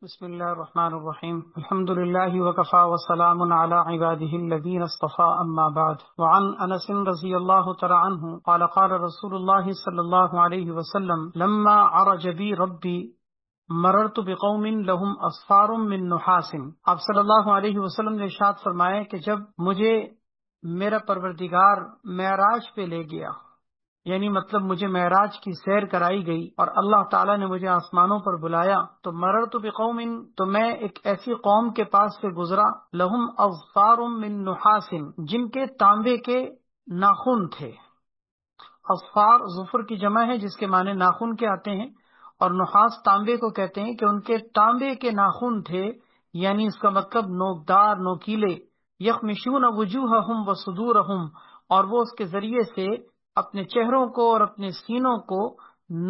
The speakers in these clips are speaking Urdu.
بسم الله الرحمن الرحيم الحمد لله وكفى وسلام على عباده الذين اصطفى أما بعد وعن أنس رضي الله تعالى عنه قال قال رسول الله صلى الله عليه وسلم لما عرج بي ربي مررت بقوم لهم أصفار من نحاس. آپ صلی اللہ علیہ وسلم نے ارشاد فرمایا کہ جب مجھے میرا پروردگار معراج پہ لے گیا، یعنی مطلب مجھے معراج کی سیر کرائی گئی اور اللہ تعالیٰ نے مجھے آسمانوں پر بلایا، تو مررت بقوم، تو میں ایک ایسی قوم کے پاس سے گزرا، لہم اظفار من نحاس، جن کے تانبے کے ناخن تھے. اظفار ظفر کی جمع ہے جس کے معنی ناخن کے آتے ہیں، اور نحاس تانبے کو کہتے ہیں کہ ان کے تانبے کے ناخن تھے، یعنی اس کا مطلب نوکدار، نوکیلے. یخمشون وجوہہم وصدورہم، اور وہ اس کے ذریعے سے اپنے چہروں کو اور اپنے سینوں کو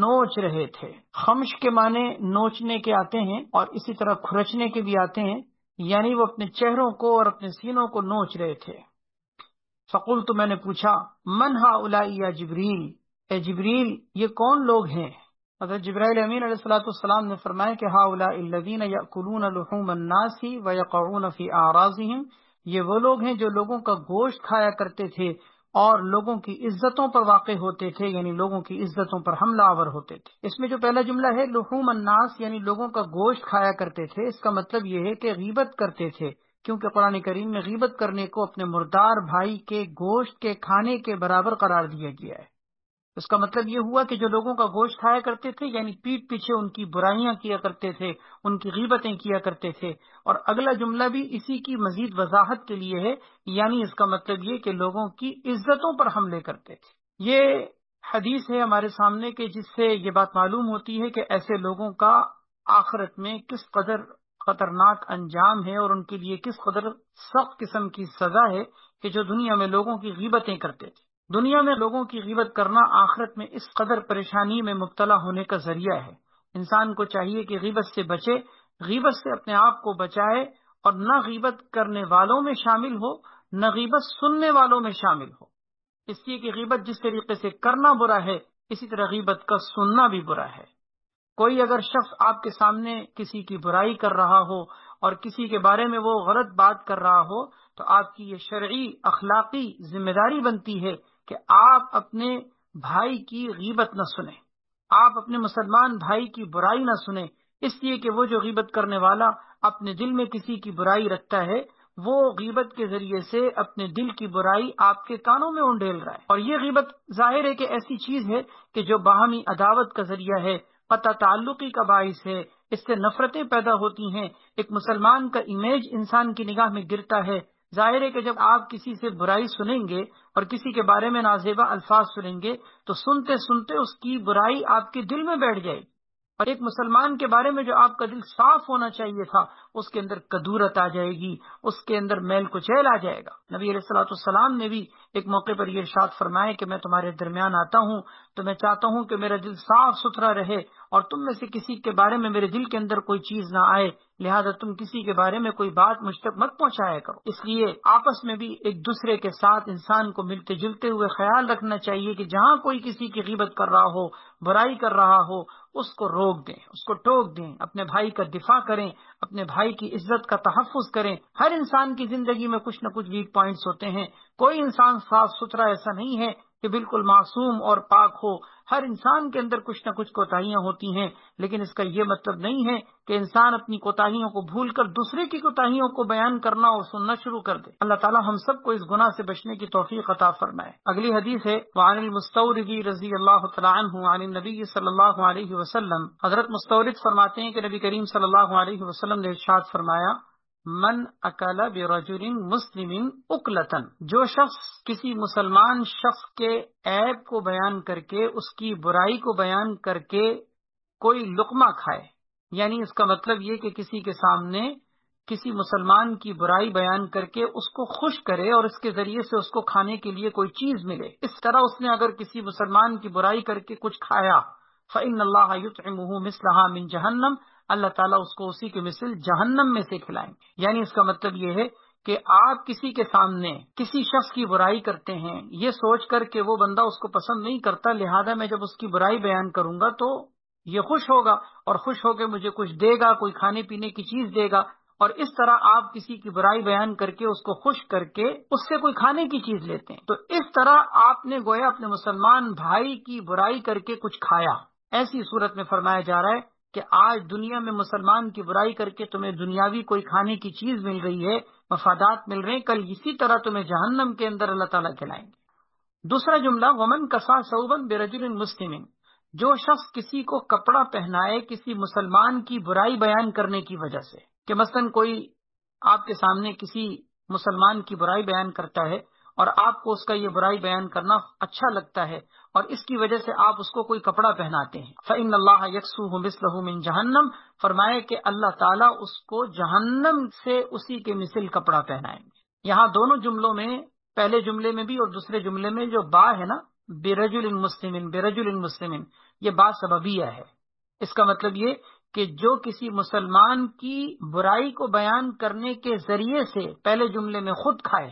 نوچ رہے تھے. خمش کے معنی نوچنے کے آتے ہیں اور اسی طرح کھرچنے کے بھی آتے ہیں، یعنی وہ اپنے چہروں کو اور اپنے سینوں کو نوچ رہے تھے. فقلت، تو میں نے پوچھا، من ہؤلاء یا جبریل، اے جبریل یہ کون لوگ ہیں؟ حضرت جبرائیل امین علیہ الصلوۃ والسلام نے فرمایا کہ ہؤلاء الذین یأکلون لحوم الناس ویقعون فی اعراضہم، یہ وہ لوگ ہیں جو لوگوں کا گوشت کھایا کرتے تھے اور لوگوں کی عزتوں پر واقع ہوتے تھے، یعنی لوگوں کی عزتوں پر حملہ آور ہوتے تھے. اس میں جو پہلا جملہ ہے لحوم الناس، یعنی لوگوں کا گوشت کھایا کرتے تھے، اس کا مطلب یہ ہے کہ غیبت کرتے تھے، کیونکہ قرآن کریم میں غیبت کرنے کو اپنے مردار بھائی کے گوشت کے کھانے کے برابر قرار دیا گیا ہے. اس کا مطلب یہ ہوا کہ جو لوگوں کا گوشت کھایا کرتے تھے، یعنی پیٹھ پیچھے ان کی برائیاں کیا کرتے تھے، ان کی غیبتیں کیا کرتے تھے. اور اگلا جملہ بھی اسی کی مزید وضاحت کے لیے ہے، یعنی اس کا مطلب یہ کہ لوگوں کی عزتوں پر حملے کرتے تھے. یہ حدیث ہے ہمارے سامنے کہ جس سے یہ بات معلوم ہوتی ہے کہ ایسے لوگوں کا آخرت میں کس قدر خطرناک انجام ہے اور ان کے لیے کس قدر سخت قسم کی سزا ہے کہ جو دنیا میں لوگوں کی غیبتیں کرتے تھے. دنیا میں لوگوں کی غیبت کرنا آخرت میں اس قدر پریشانی میں مبتلا ہونے کا ذریعہ ہے. انسان کو چاہیے کہ غیبت سے بچے، غیبت سے اپنے آپ کو بچائے، اور نہ غیبت کرنے والوں میں شامل ہو، نہ غیبت سننے والوں میں شامل ہو. اس لیے کہ غیبت جس طریقے سے کرنا برا ہے، اسی طرح غیبت کا سننا بھی برا ہے. کوئی اگر شخص آپ کے سامنے کسی کی برائی کر رہا ہو اور کسی کے بارے میں وہ غلط بات کر رہا ہو، تو آپ کی یہ شرعی اخلاقی ذمہ داری بنتی ہے کہ آپ اپنے بھائی کی غیبت نہ سنیں، آپ اپنے مسلمان بھائی کی برائی نہ سنیں، اس لیے کہ وہ جو غیبت کرنے والا اپنے دل میں کسی کی برائی رکھتا ہے، وہ غیبت کے ذریعے سے اپنے دل کی برائی آپ کے کانوں میں انڈیل رہا ہے. اور یہ غیبت ظاہر ہے کہ ایسی چیز ہے کہ جو باہمی عداوت کا ذریعہ ہے، قطع تعلقی کا باعث ہے، اس سے نفرتیں پیدا ہوتی ہیں، ایک مسلمان کا امیج انسان کی نگاہ میں گرتا ہے. ظاہر ہے کہ جب آپ کسی سے برائی سنیں گے اور کسی کے بارے میں نازیبا الفاظ سنیں گے تو سنتے سنتے اس کی برائی آپ کے دل میں بیٹھ جائے گی، اور ایک مسلمان کے بارے میں جو آپ کا دل صاف ہونا چاہیے تھا، اس کے اندر کدورت آ جائے گی، اس کے اندر میل کچیل آ جائے گا. نبی علیہ الصلوۃ والسلام نے بھی ایک موقع پر یہ ارشاد فرمایا کہ میں تمہارے درمیان آتا ہوں تو میں چاہتا ہوں کہ میرا دل صاف ستھرا رہے اور تم میں سے کسی کے بارے میں میرے دل کے اندر کوئی چیز نہ آئے، لہذا تم کسی کے بارے میں کوئی بات مجھ تک مت پہنچایا کرو. اس لیے آپس میں بھی ایک دوسرے کے ساتھ انسان کو ملتے جلتے ہوئے خیال رکھنا چاہیے کہ جہاں کوئی کسی کی غیبت کر رہا ہو، برائی کر رہا ہو، اس کو روک دیں، اس کو ٹوک دیں، اپنے بھائی کا دفاع کریں، اپنے بھائی کی عزت کا تحفظ کریں. ہر انسان کی زندگی میں کچھ نہ کچھ ویک پوائنٹس ہوتے ہیں، کوئی انسان صاف ستھرا ایسا نہیں ہے کہ بالکل معصوم اور پاک ہو. ہر انسان کے اندر کچھ نہ کچھ کوتاہیاں ہوتی ہیں، لیکن اس کا یہ مطلب نہیں ہے کہ انسان اپنی کوتاہیوں کو بھول کر دوسرے کی کوتاہیوں کو بیان کرنا اور سننا شروع کر دے. اللہ تعالی ہم سب کو اس گناہ سے بچنے کی توفیق عطا فرمائے. اگلی حدیث ہے وعن المستورد رضی اللہ تعالی عنہ عن النبی صلی اللہ علیہ وسلم. حضرت مستورد فرماتے ہیں کہ نبی کریم صلی اللہ علیہ وسلم نے ارشاد فرمایا، من اکل برجل مسلم اکلتن، جو شخص کسی مسلمان شخص کے عیب کو بیان کر کے، اس کی برائی کو بیان کر کے کوئی لقمہ کھائے، یعنی اس کا مطلب یہ کہ کسی کے سامنے کسی مسلمان کی برائی بیان کر کے اس کو خوش کرے اور اس کے ذریعے سے اس کو کھانے کے لیے کوئی چیز ملے. اس طرح اس نے اگر کسی مسلمان کی برائی کر کے کچھ کھایا، فإن اللہ یطعمہ مثلہا من جہنم، اللہ تعالیٰ اس کو اسی کے مثل جہنم میں سے کھلائیں گے. یعنی اس کا مطلب یہ ہے کہ آپ کسی کے سامنے کسی شخص کی برائی کرتے ہیں یہ سوچ کر کہ وہ بندہ اس کو پسند نہیں کرتا، لہذا میں جب اس کی برائی بیان کروں گا تو یہ خوش ہوگا اور خوش ہو کے مجھے کچھ دے گا، کوئی کھانے پینے کی چیز دے گا، اور اس طرح آپ کسی کی برائی بیان کر کے اس کو خوش کر کے اس سے کوئی کھانے کی چیز لیتے ہیں، تو اس طرح آپ نے گویا اپنے مسلمان بھائی کی برائی کر کے کچھ کھایا۔ ایسی صورت میں فرمایا جا رہا ہے کہ آج دنیا میں مسلمان کی برائی کر کے تمہیں دنیاوی کوئی کھانے کی چیز مل رہی ہے، مفادات مل رہے ہیں، کل اسی طرح تمہیں جہنم کے اندر اللہ تعالیٰ کھلائیں گے۔ دوسرا جملہ ومن کسا ثوبا برجل مسلم، جو شخص کسی کو کپڑا پہنائے کسی مسلمان کی برائی بیان کرنے کی وجہ سے، کہ مثلا کوئی آپ کے سامنے کسی مسلمان کی برائی بیان کرتا ہے اور آپ کو اس کا یہ برائی بیان کرنا اچھا لگتا ہے اور اس کی وجہ سے آپ اس کو کوئی کپڑا پہناتے ہیں، فإن اللہ یکسوہ مثلہ من جہنم، فرمائے کہ اللہ تعالیٰ اس کو جہنم سے اسی کے مثل کپڑا پہنائیں گے۔ یہاں دونوں جملوں میں، پہلے جملے میں بھی اور دوسرے جملے میں، جو با ہے نا، برجل مسلم، برجل مسلم، یہ با سببیہ ہے۔ اس کا مطلب یہ کہ جو کسی مسلمان کی برائی کو بیان کرنے کے ذریعے سے پہلے جملے میں خود کھائے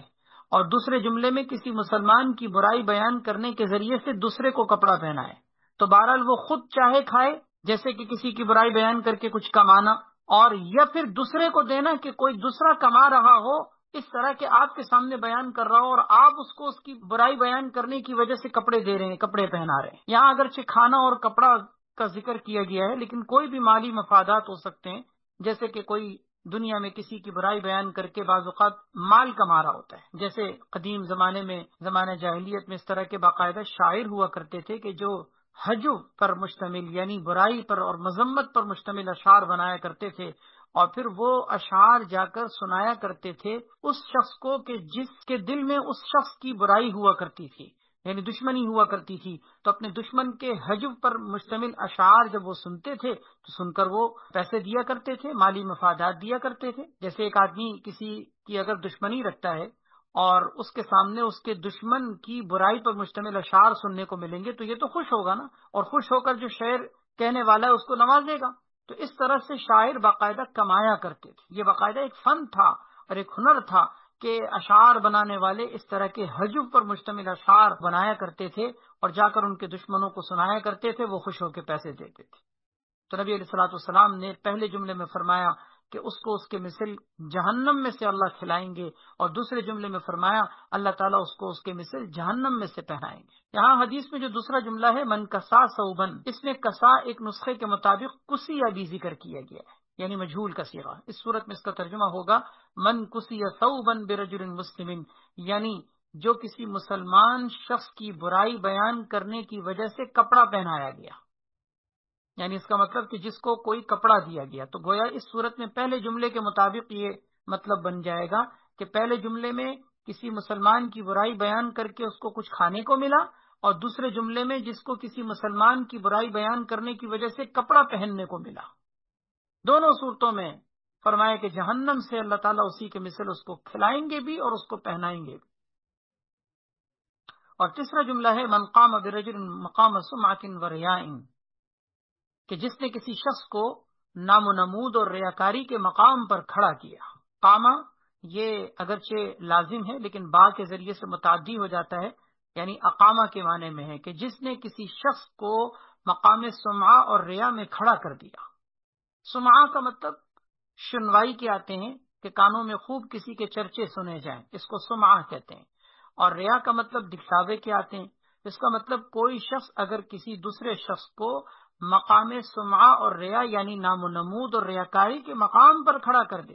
اور دوسرے جملے میں کسی مسلمان کی برائی بیان کرنے کے ذریعے سے دوسرے کو کپڑا پہنائے، تو بہرحال وہ خود چاہے کھائے، جیسے کہ کسی کی برائی بیان کر کے کچھ کمانا، اور یا پھر دوسرے کو دینا کہ کوئی دوسرا کما رہا ہو، اس طرح کہ آپ کے سامنے بیان کر رہا ہو اور آپ اس کو اس کی برائی بیان کرنے کی وجہ سے کپڑے دے رہے ہیں، کپڑے پہنا رہے ہیں۔ یہاں اگرچہ کھانا اور کپڑا کا ذکر کیا گیا ہے، لیکن کوئی بھی مالی مفادات ہو سکتے ہیں، جیسے کہ کوئی دنیا میں کسی کی برائی بیان کر کے بعض اوقات مال کما رہا ہوتا ہے، جیسے قدیم زمانے میں، زمانہ جاہلیت میں اس طرح کے باقاعدہ شاعر ہوا کرتے تھے کہ جو حجو پر مشتمل یعنی برائی پر اور مذمت پر مشتمل اشعار بنایا کرتے تھے، اور پھر وہ اشعار جا کر سنایا کرتے تھے اس شخص کو کہ جس کے دل میں اس شخص کی برائی ہوا کرتی تھی، یعنی دشمنی ہوا کرتی تھی، تو اپنے دشمن کے حجب پر مشتمل اشعار جب وہ سنتے تھے تو سن کر وہ پیسے دیا کرتے تھے، مالی مفادات دیا کرتے تھے۔ جیسے ایک آدمی کسی کی اگر دشمنی رکھتا ہے اور اس کے سامنے اس کے دشمن کی برائی پر مشتمل اشعار سننے کو ملیں گے تو یہ تو خوش ہوگا نا، اور خوش ہو کر جو شعر کہنے والا ہے اس کو نوازے گا۔ تو اس طرح سے شاعر باقاعدہ کمایا کرتے تھے، یہ باقاعدہ ایک فن تھا اور ایک ہنر تھا کہ اشعار بنانے والے اس طرح کے حجب پر مشتمل اشعار بنایا کرتے تھے اور جا کر ان کے دشمنوں کو سنایا کرتے تھے، وہ خوش ہو کے پیسے دیتے تھے۔ تو نبی علیہ الصلوۃ والسلام نے پہلے جملے میں فرمایا کہ اس کو اس کے مثل جہنم میں سے اللہ کھلائیں گے، اور دوسرے جملے میں فرمایا اللہ تعالیٰ اس کو اس کے مثل جہنم میں سے پہنائیں گے۔ یہاں حدیث میں جو دوسرا جملہ ہے من کسا ثوبن، اس میں کسا ایک نسخے کے مطابق کسی بھی ذکر کیا گیا ہے، یعنی مجہول کا صیغہ۔ اس صورت میں اس کا ترجمہ ہوگا من کسی ثوبا برجل مسلم، یعنی جو کسی مسلمان شخص کی برائی بیان کرنے کی وجہ سے کپڑا پہنایا گیا، یعنی اس کا مطلب کہ جس کو کوئی کپڑا دیا گیا۔ تو گویا اس صورت میں پہلے جملے کے مطابق یہ مطلب بن جائے گا کہ پہلے جملے میں کسی مسلمان کی برائی بیان کر کے اس کو کچھ کھانے کو ملا، اور دوسرے جملے میں جس کو کسی مسلمان کی برائی بیان کرنے کی وجہ سے کپڑا پہننے کو ملا۔ دونوں صورتوں میں فرمایا کہ جہنم سے اللہ تعالیٰ اسی کے مثل اس کو کھلائیں گے بھی اور اس کو پہنائیں گے بھی۔ اور تیسرا جملہ ہے من قام برجل مقام سمعۃ و ریاء، کہ جس نے کسی شخص کو نام و نمود اور ریاکاری کے مقام پر کھڑا کیا۔ قامہ یہ اگرچہ لازم ہے لیکن با کے ذریعے سے متعدی ہو جاتا ہے، یعنی اقامہ کے معنی میں ہے کہ جس نے کسی شخص کو مقام سمعہ اور ریا میں کھڑا کر دیا۔ سمعہ کا مطلب شنوائی کے آتے ہیں کہ کانوں میں خوب کسی کے چرچے سنے جائیں، اس کو سمعہ کہتے ہیں، اور ریا کا مطلب دکھلاوے کے آتے ہیں۔ اس کا مطلب کوئی شخص اگر کسی دوسرے شخص کو مقام سمعہ اور ریا یعنی نام و نمود اور ریاکاری کے مقام پر کھڑا کر دے،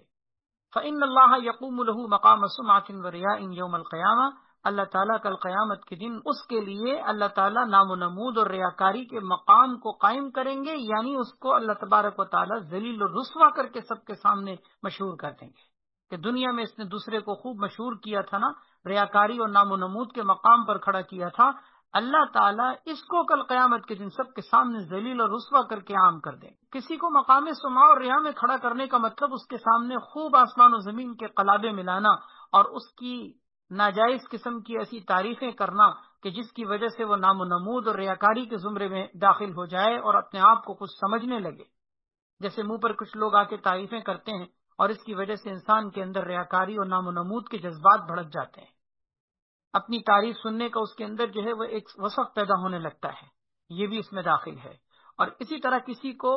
فإن اللہ یقوم لہ مقام سمعۃ و ریاء یوم القیامہ، اللہ تعالیٰ کل قیامت کے دن اس کے لیے اللہ تعالیٰ نام و نمود اور ریاکاری کے مقام کو قائم کریں گے، یعنی اس کو اللہ تبارک و تعالیٰ ذلیل و رسوا کر کے سب کے سامنے مشہور کر دیں گے کہ دنیا میں اس نے دوسرے کو خوب مشہور کیا تھا نا، ریاکاری اور نام و نمود کے مقام پر کھڑا کیا تھا، اللہ تعالیٰ اس کو کل قیامت کے دن سب کے سامنے ذلیل اور رسوا کر کے عام کر دیں۔ کسی کو مقام سمعہ اور ریا میں کھڑا کرنے کا مطلب اس کے سامنے خوب آسمان و زمین کے قلابے ملانا اور اس کی ناجائز قسم کی ایسی تعریفیں کرنا کہ جس کی وجہ سے وہ نام و نمود اور ریاکاری کے زمرے میں داخل ہو جائے اور اپنے آپ کو کچھ سمجھنے لگے، جیسے منہ پر کچھ لوگ آ کے تعریفیں کرتے ہیں اور اس کی وجہ سے انسان کے اندر ریاکاری اور نام و نمود کے جذبات بھڑک جاتے ہیں، اپنی تعریف سننے کا اس کے اندر جو ہے وہ ایک وصف پیدا ہونے لگتا ہے، یہ بھی اس میں داخل ہے۔ اور اسی طرح کسی کو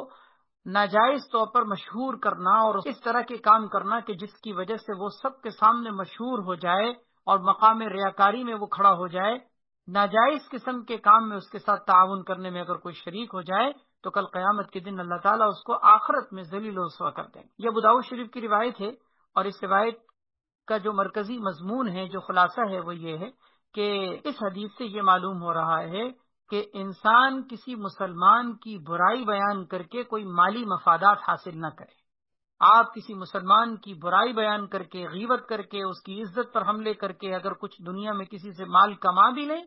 ناجائز طور پر مشہور کرنا اور اس طرح کے کام کرنا کہ جس کی وجہ سے وہ سب کے سامنے مشہور ہو جائے اور مقام ریاکاری میں وہ کھڑا ہو جائے، ناجائز قسم کے کام میں اس کے ساتھ تعاون کرنے میں اگر کوئی شریک ہو جائے تو کل قیامت کے دن اللہ تعالیٰ اس کو آخرت میں ذلیل و رسوا کر دیں گے۔ یہ ابو داؤد شریف کی روایت ہے، اور اس روایت کا جو مرکزی مضمون ہے، جو خلاصہ ہے، وہ یہ ہے کہ اس حدیث سے یہ معلوم ہو رہا ہے کہ انسان کسی مسلمان کی برائی بیان کر کے کوئی مالی مفادات حاصل نہ کرے۔ آپ کسی مسلمان کی برائی بیان کر کے، غیبت کر کے، اس کی عزت پر حملے کر کے اگر کچھ دنیا میں کسی سے مال کما بھی لیں،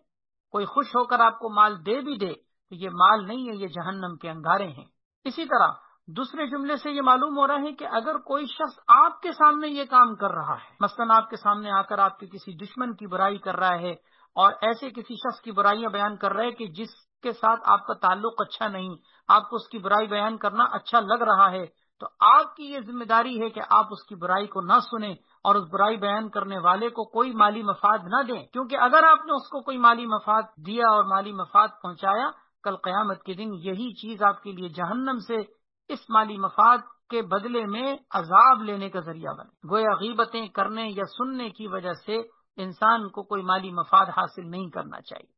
کوئی خوش ہو کر آپ کو مال دے بھی دے، تو یہ مال نہیں ہے، یہ جہنم کے انگارے ہیں۔ اسی طرح دوسرے جملے سے یہ معلوم ہو رہا ہے کہ اگر کوئی شخص آپ کے سامنے یہ کام کر رہا ہے، مثلا آپ کے سامنے آ کر آپ کے کسی دشمن کی برائی کر رہا ہے اور ایسے کسی شخص کی برائیاں بیان کر رہا ہے کہ جس کے ساتھ آپ کا تعلق اچھا نہیں، آپ کو اس کی برائی بیان کرنا اچھا لگ رہا ہے، تو آپ کی یہ ذمہ داری ہے کہ آپ اس کی برائی کو نہ سنیں اور اس برائی بیان کرنے والے کو کوئی مالی مفاد نہ دیں، کیونکہ اگر آپ نے اس کو کوئی مالی مفاد دیا اور مالی مفاد پہنچایا، کل قیامت کے دن یہی چیز آپ کے لیے جہنم سے اس مالی مفاد کے بدلے میں عذاب لینے کا ذریعہ بنے۔ گویا غیبتیں کرنے یا سننے کی وجہ سے انسان کو کوئی مالی مفاد حاصل نہیں کرنا چاہیے۔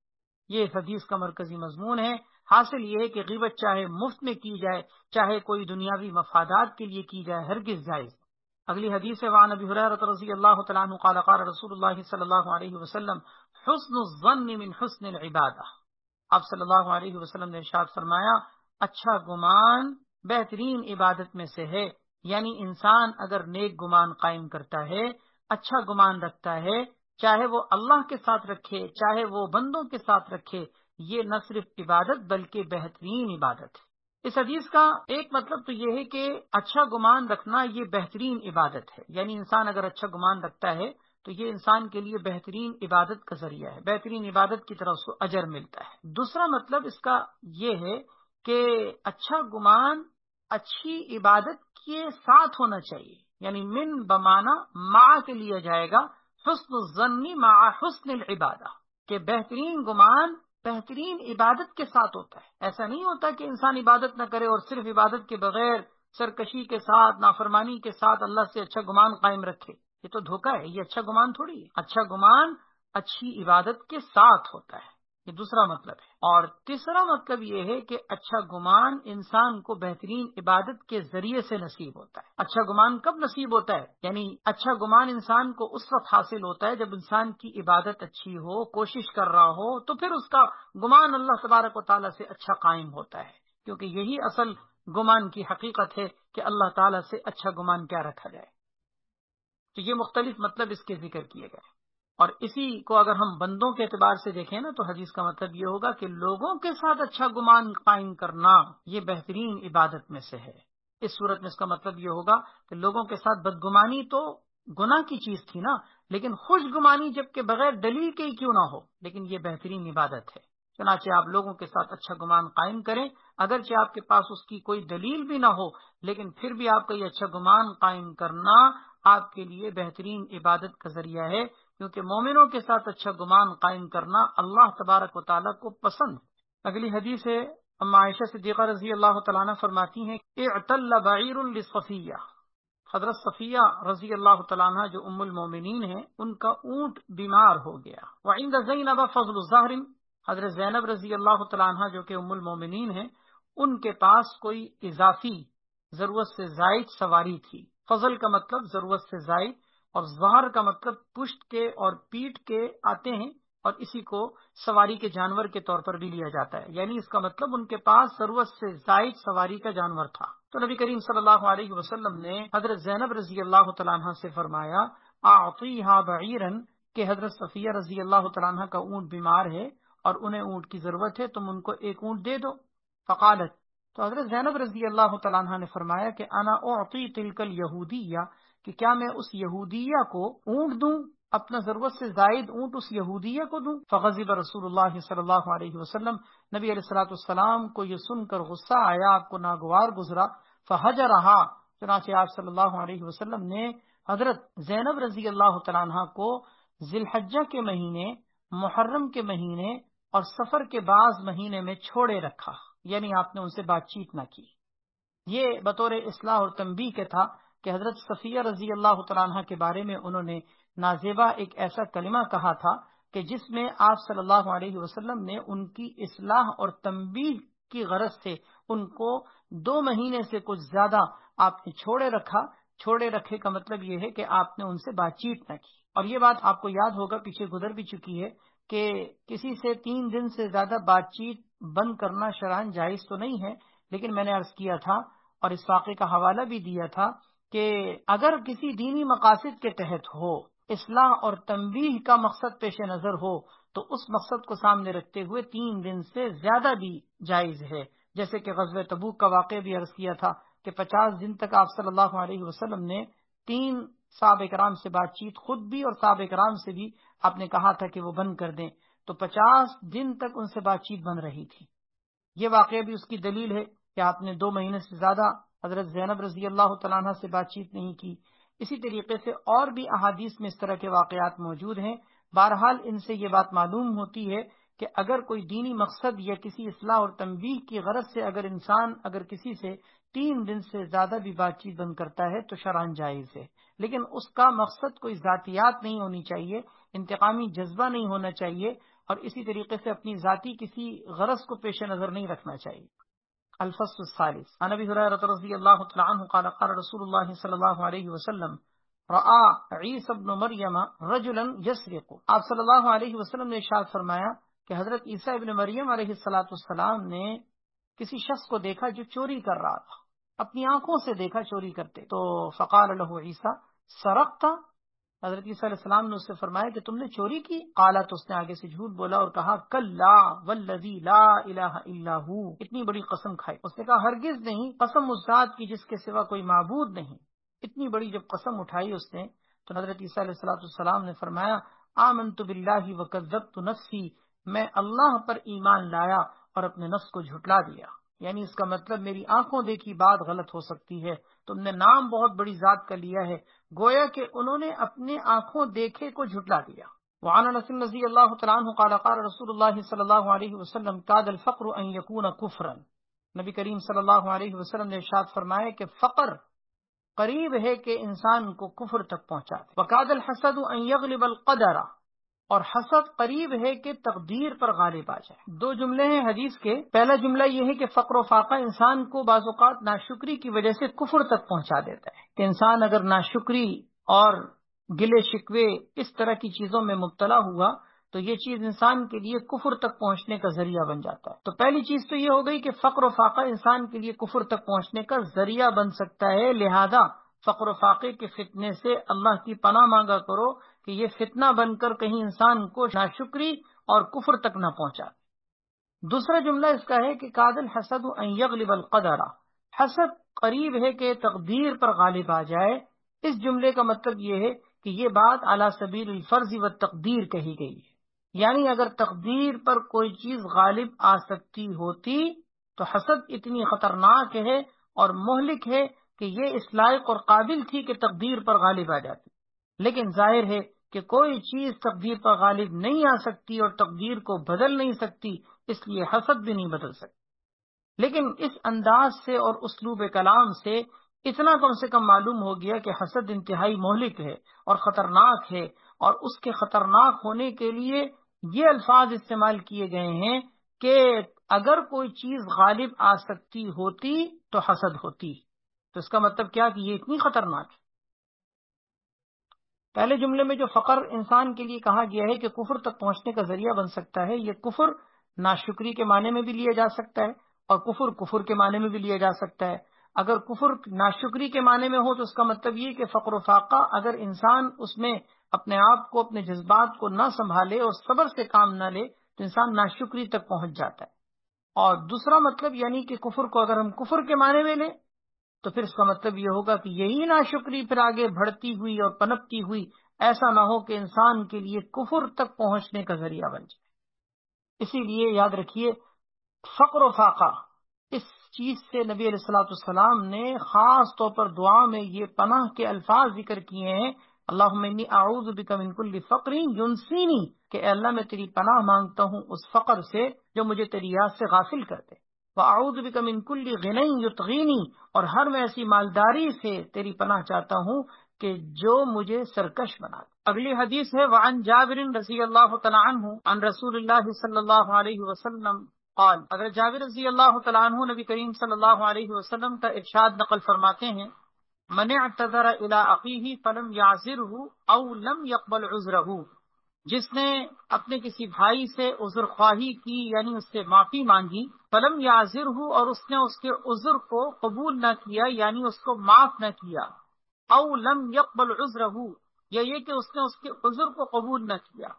یہ اس حدیث کا مرکزی مضمون ہے۔ حاصل یہ ہے کہ غیبت چاہے مفت میں کی جائے، چاہے کوئی دنیاوی مفادات کے لیے کی جائے، ہرگز جائز۔ اگلی حدیث ہے، وعن ابی ہریرہ رضی اللہ تعالیٰ عنہ قال قال رسول اللہ صلی اللہ علیہ وسلم حسن الظن من حسن العبادہ۔ آپ صلی اللہ علیہ وسلم نے ارشاد فرمایا، اچھا گمان بہترین عبادت میں سے ہے، یعنی انسان اگر نیک گمان قائم کرتا ہے، اچھا گمان رکھتا ہے، چاہے وہ اللہ کے ساتھ رکھے، چاہے وہ بندوں کے ساتھ رکھے، یہ نہ صرف عبادت بلکہ بہترین عبادت ہے۔ اس حدیث کا ایک مطلب تو یہ ہے کہ اچھا گمان رکھنا یہ بہترین عبادت ہے، یعنی انسان اگر اچھا گمان رکھتا ہے تو یہ انسان کے لیے بہترین عبادت کا ذریعہ ہے، بہترین عبادت کی طرح اس کو اجر ملتا ہے۔ دوسرا مطلب اس کا یہ ہے کہ اچھا گمان اچھی عبادت کے ساتھ ہونا چاہیے، یعنی من بمانا مع کے لیا جائے گا، حسن الظن مع حسن العبادہ، کہ بہترین گمان بہترین عبادت کے ساتھ ہوتا ہے۔ ایسا نہیں ہوتا کہ انسان عبادت نہ کرے اور صرف عبادت کے بغیر سرکشی کے ساتھ، نافرمانی کے ساتھ اللہ سے اچھا گمان قائم رکھے، یہ تو دھوکہ ہے، یہ اچھا گمان تھوڑی ہے۔ اچھا گمان اچھی عبادت کے ساتھ ہوتا ہے، یہ دوسرا مطلب ہے۔ اور تیسرا مطلب یہ ہے کہ اچھا گمان انسان کو بہترین عبادت کے ذریعے سے نصیب ہوتا ہے۔ اچھا گمان کب نصیب ہوتا ہے؟ یعنی اچھا گمان انسان کو اس وقت حاصل ہوتا ہے جب انسان کی عبادت اچھی ہو، کوشش کر رہا ہو، تو پھر اس کا گمان اللہ تبارک و تعالیٰ سے اچھا قائم ہوتا ہے، کیونکہ یہی اصل گمان کی حقیقت ہے کہ اللہ تعالیٰ سے اچھا گمان کیا رکھا جائے۔ تو یہ مختلف مطلب اس کے ذکر کیے گئے، اور اسی کو اگر ہم بندوں کے اعتبار سے دیکھیں نا تو حدیث کا مطلب یہ ہوگا کہ لوگوں کے ساتھ اچھا گمان قائم کرنا یہ بہترین عبادت میں سے ہے۔ اس صورت میں اس کا مطلب یہ ہوگا کہ لوگوں کے ساتھ بدگمانی تو گناہ کی چیز تھی نا، لیکن خوش گمانی جبکہ بغیر دلیل کے ہی کیوں نہ ہو، لیکن یہ بہترین عبادت ہے۔ چنانچہ آپ لوگوں کے ساتھ اچھا گمان قائم کریں، اگرچہ آپ کے پاس اس کی کوئی دلیل بھی نہ ہو، لیکن پھر بھی آپ کا یہ اچھا گمان قائم کرنا آپ کے لیے بہترین عبادت کا ذریعہ ہے، کیونکہ مومنوں کے ساتھ اچھا گمان قائم کرنا اللہ تبارک و تعالیٰ کو پسند۔ اگلی حدیث ہے، اما عائشہ صدیقہ رضی اللہ تعالیٰ عنہ فرماتی ہیں، اعتل بعیر لصفیہ، حضرت صفیہ رضی اللہ تعالیٰ عنہ جو ام المومنین ہیں، ان کا اونٹ بیمار ہو گیا۔ وعند زینب فضل الظہر، حضرت زینب رضی اللہ تعالیٰ عنہ جو کہ ام المومنین ہیں، ان کے پاس کوئی اضافی ضرورت سے زائد سواری تھی۔ فضل کا مطلب ضرورت سے زائد، اور ظہر کا مطلب پشت کے اور پیٹھ کے آتے ہیں، اور اسی کو سواری کے جانور کے طور پر بھی لیا جاتا ہے، یعنی اس کا مطلب ان کے پاس ضرورت سے زائد سواری کا جانور تھا۔ تو نبی کریم صلی اللہ علیہ وسلم نے حضرت زینب رضی اللہ تعالیٰ عنہ سے فرمایا، اعطیہا بعیرن، کہ حضرت صفیہ رضی اللہ تعالیٰ عنہ کا اونٹ بیمار ہے اور انہیں اونٹ کی ضرورت ہے، تم ان کو ایک اونٹ دے دو۔ فقالت، تو حضرت زینب رضی اللہ تعالیٰ عنہ نے فرمایا کہ انا اعطی تلک الیہودیہ، کہ کیا میں اس یہودیہ کو اونٹ دوں، اپنا ضرورت سے زائد اونٹ اس یہودیہ کو دوں؟ فغضب رسول اللہ صلی اللہ علیہ وسلم، نبی علیہ الصلوۃ والسلام کو یہ سن کر غصہ آیا، آپ کو ناگوار گزرا۔ فہجرہا، چنانچہ آپ صلی اللہ علیہ وسلم نے حضرت زینب رضی اللہ تعالیٰ عنہ کو ذی الحجہ کے مہینے، محرم کے مہینے اور سفر کے بعض مہینے میں چھوڑے رکھا، یعنی آپ نے ان سے بات چیت نہ کی۔ یہ بطور اصلاح اور تنبیہ کے تھا کہ حضرت صفیہ رضی اللہ تعالیٰ عنہ کے بارے میں انہوں نے نازیبا ایک ایسا کلمہ کہا تھا کہ جس میں آپ صلی اللہ علیہ وسلم نے ان کی اصلاح اور تنبیہ کی غرض سے ان کو 2 مہینے سے کچھ زیادہ آپ نے چھوڑے رکھے کا مطلب یہ ہے کہ آپ نے ان سے بات چیت نہ کی۔ اور یہ بات آپ کو یاد ہوگا، پیچھے گزر بھی چکی ہے کہ کسی سے 3 دن سے زیادہ بات چیت بند کرنا شرعاً جائز تو نہیں ہے، لیکن میں نے عرض کیا تھا اور اس واقعے کا حوالہ بھی دیا تھا کہ اگر کسی دینی مقاصد کے تحت ہو، اصلاح اور تنبیہ کا مقصد پیش نظر ہو، تو اس مقصد کو سامنے رکھتے ہوئے 3 دن سے زیادہ بھی جائز ہے۔ جیسے کہ غزوہ تبوک کا واقعہ بھی عرض کیا تھا کہ 50 دن تک آپ صلی اللہ علیہ وسلم نے 3 صحابہ کرام سے بات چیت خود بھی اور صحابہ کرام سے بھی آپ نے کہا تھا کہ وہ بند کر دیں، تو 50 دن تک ان سے بات چیت بند رہی تھی۔ یہ واقعہ بھی اس کی دلیل ہے کہ آپ نے 2 مہینے سے زیادہ حضرت زینب رضی اللہ تعالیٰ عنہ سے بات چیت نہیں کی۔ اسی طریقے سے اور بھی احادیث میں اس طرح کے واقعات موجود ہیں۔ بہرحال ان سے یہ بات معلوم ہوتی ہے کہ اگر کوئی دینی مقصد یا کسی اصلاح اور تنبیہ کی غرض سے اگر کسی سے 3 دن سے زیادہ بھی بات چیت بند کرتا ہے تو شرعاً جائز ہے، لیکن اس کا مقصد کوئی ذاتیات نہیں ہونی چاہیے، انتقامی جذبہ نہیں ہونا چاہیے، اور اسی طریقے سے اپنی ذاتی کسی غرض کو پیش نظر نہیں رکھنا چاہیے۔ الفصل الثالث عن ابي هريره رضي الله تعالى عنه قال قال رسول الله صلى الله عليه وسلم راى عيسى ابن مريم رجلا يسرق۔ آپ صلی اللہ علیہ وسلم نے ارشاد فرمایا کہ حضرت عیسیٰ ابن مریم علیہ الصلوۃ والسلام نے کسی شخص کو دیکھا جو چوری کر رہا تھا، اپنی آنکھوں سے دیکھا چوری کرتے، تو فقال له عیسیٰ سرقت، حضرت عیسیٰ علیہ السلام نے اس سے فرمایا کہ تم نے چوری کی؟ قالا، تو اس نے آگے سے جھوٹ بولا اور کہا کلا والذی لا الہ الا ہو، اتنی بڑی قسم کھائی۔ اس نے کہا ہرگز نہیں، قسم اس ذات کی جس کے سوا کوئی معبود نہیں۔ اتنی بڑی جب قسم اٹھائی اس نے تو حضرت عیسیٰ علیہ السلام نے فرمایا آمنت باللہ وکذبت نفسی، میں اللہ پر ایمان لایا اور اپنے نفس کو جھٹلا دیا۔ یعنی اس کا مطلب میری آنکھوں دیکھی بات غلط ہو سکتی ہے، تم نے نام بہت بڑی ذات کا لیا ہے، گویا کہ انہوں نے اپنے آنکھوں دیکھے کو جھٹلا دیا۔ وعن انس رضی اللہ تعالیٰ عنہ قال قال رسول اللہ صلی اللہ علیہ وسلم کاد الفقر ان یکون کفرا، نبی کریم صلی اللہ علیہ وسلم نے ارشاد فرمایا کہ فقر قریب ہے کہ انسان کو کفر تک پہنچا دے۔ وکاد الحسد ان یغلب القدر، اور حسد قریب ہے کہ تقدیر پر غالب آ جائے۔ 2 جملے ہیں حدیث کے۔ پہلا جملہ یہ ہے کہ فقر و فاقہ انسان کو بعض اوقات ناشکری کی وجہ سے کفر تک پہنچا دیتا ہے، کہ انسان اگر ناشکری اور گلے شکوے اس طرح کی چیزوں میں مبتلا ہوا تو یہ چیز انسان کے لیے کفر تک پہنچنے کا ذریعہ بن جاتا ہے۔ تو پہلی چیز تو یہ ہو گئی کہ فقر و فاقہ انسان کے لیے کفر تک پہنچنے کا ذریعہ بن سکتا ہے، لہذا فقر و فاقے کے فتنے سے اللہ کی پناہ مانگا کرو کہ یہ فتنہ بن کر کہیں انسان کو ناشکری اور کفر تک نہ پہنچا۔ دوسرا جملہ اس کا ہے کہ کاد الحسد ان یغلب القدر، حسد قریب ہے کہ تقدیر پر غالب آ جائے۔ اس جملے کا مطلب یہ ہے کہ یہ بات علی سبیل الفرض و تقدیر کہی گئی ہے، یعنی اگر تقدیر پر کوئی چیز غالب آ سکتی ہوتی تو حسد اتنی خطرناک ہے اور مہلک ہے کہ یہ اس لائق اور قابل تھی کہ تقدیر پر غالب آ جاتی، لیکن ظاہر ہے کہ کوئی چیز تقدیر پر غالب نہیں آ سکتی اور تقدیر کو بدل نہیں سکتی، اس لیے حسد بھی نہیں بدل سکتی۔ لیکن اس انداز سے اور اسلوب کلام سے اتنا کم سے کم معلوم ہو گیا کہ حسد انتہائی مہلک ہے اور خطرناک ہے، اور اس کے خطرناک ہونے کے لیے یہ الفاظ استعمال کیے گئے ہیں کہ اگر کوئی چیز غالب آ سکتی ہوتی تو حسد ہوتی۔ تو اس کا مطلب کیا کہ یہ اتنی خطرناک ہے۔ پہلے جملے میں جو فقر انسان کے لیے کہا گیا ہے کہ کفر تک پہنچنے کا ذریعہ بن سکتا ہے، یہ کفر ناشکری کے معنی میں بھی لیا جا سکتا ہے اور کفر کے معنی میں بھی لیا جا سکتا ہے۔ اگر کفر ناشکری کے معنی میں ہو تو اس کا مطلب یہ کہ فقر و فاقہ اگر انسان اس میں اپنے آپ کو، اپنے جذبات کو نہ سنبھالے اور صبر سے کام نہ لے تو انسان ناشکری تک پہنچ جاتا ہے۔ اور دوسرا مطلب یعنی کہ کفر کو اگر ہم کفر کے معنی میں لیں تو پھر اس کا مطلب یہ ہوگا کہ یہی ناشکری پھر آگے بڑھتی ہوئی اور پنپتی ہوئی ایسا نہ ہو کہ انسان کے لیے کفر تک پہنچنے کا ذریعہ بن جائے۔ اسی لیے یاد رکھیے فقر و فاقہ، اس چیز سے نبی علیہ الصلوۃ والسلام نے خاص طور پر دعا میں یہ پناہ کے الفاظ ذکر کیے ہیں، اللہم انی اعوذ بک من کل فقر ینسینی، کہ اے اللہ میں تیری پناہ مانگتا ہوں اس فقر سے جو مجھے تیری یاد سے غافل کر دے۔ وَأَعُوذُ بِكَ مِنْ كُلِّ غِنَى يُطْغِينِي، اور ہر میں ایسی مالداری سے تیری پناہ چاہتا ہوں کہ جو مجھے سرکش بنا دے۔ اگلی حدیث ہے وعن جابر رضی اللہ تعالی عنہ عن رسول اللہ صلی اللہ علیہ وسلم قال، اگر جابر رضی اللہ تعالی عنہ نبی کریم صلی اللہ علیہ وسلم کا ارشاد نقل فرماتے ہیں، من اعتذر الى اخیہ فلم یعذرہ او لم یقبل عذرہ، جس نے اپنے کسی بھائی سے عذر خواہی کی یعنی اس سے معافی مانگی، فلم یعذرہ، اور اس نے اس کے عذر کو قبول نہ کیا یعنی اس کو معاف نہ کیا، او لم یقبل عذرہ، یا یہ کہ اس نے اس کے عذر کو قبول نہ کیا۔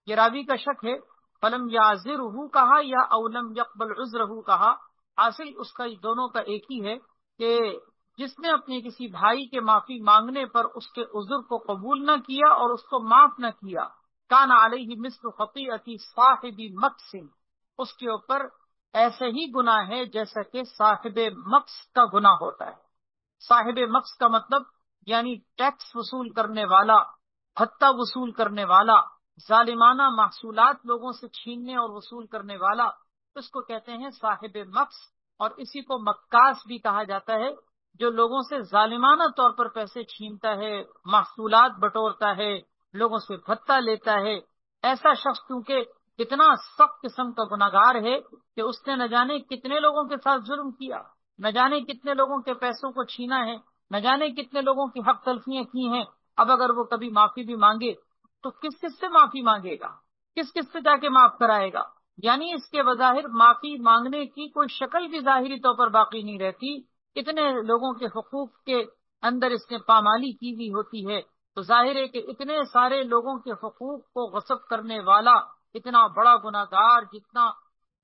یہ راوی کا شک ہے، فلم یعذرہ کہا یا او لم یقبل عذرہ کہا، حاصل اس کا دونوں کا ایک ہی ہے کہ جس نے اپنے کسی بھائی کے معافی مانگنے پر اس کے عذر کو قبول نہ کیا اور اس کو معاف نہ کیا، کان علیہ مثل خطیئۃ صاحب مکث، اس کے اوپر ایسے ہی گناہ ہے جیسا کہ صاحب مکث کا گناہ ہوتا ہے۔ صاحب مکث کا مطلب یعنی ٹیکس وصول کرنے والا، بھتہ وصول کرنے والا، ظالمانہ محصولات لوگوں سے چھیننے اور وصول کرنے والا، اس کو کہتے ہیں صاحب مکث، اور اسی کو مکاس بھی کہا جاتا ہے، جو لوگوں سے ظالمانہ طور پر پیسے چھینتا ہے، محصولات بٹورتا ہے، لوگوں سے بھتہ لیتا ہے۔ ایسا شخص کیونکہ اتنا سخت قسم کا گناہگار ہے کہ اس نے نہ جانے کتنے لوگوں کے ساتھ ظلم کیا، نہ جانے کتنے لوگوں کے پیسوں کو چھینا ہے، نہ جانے کتنے لوگوں کی حق تلفیاں کی ہیں۔ اب اگر وہ کبھی معافی بھی مانگے تو کس کس سے معافی مانگے گا، کس کس سے جا کے معاف کرائے گا؟ یعنی اس کے بظاہر معافی مانگنے کی کوئی شکل بھی ظاہری طور پر باقی نہیں رہتی، اتنے لوگوں کے حقوق کے اندر اس نے پامالی کی ہوئی ہوتی ہے۔ تو ظاہر ہے کہ اتنے سارے لوگوں کے حقوق کو غصب کرنے والا اتنا بڑا گناہگار جتنا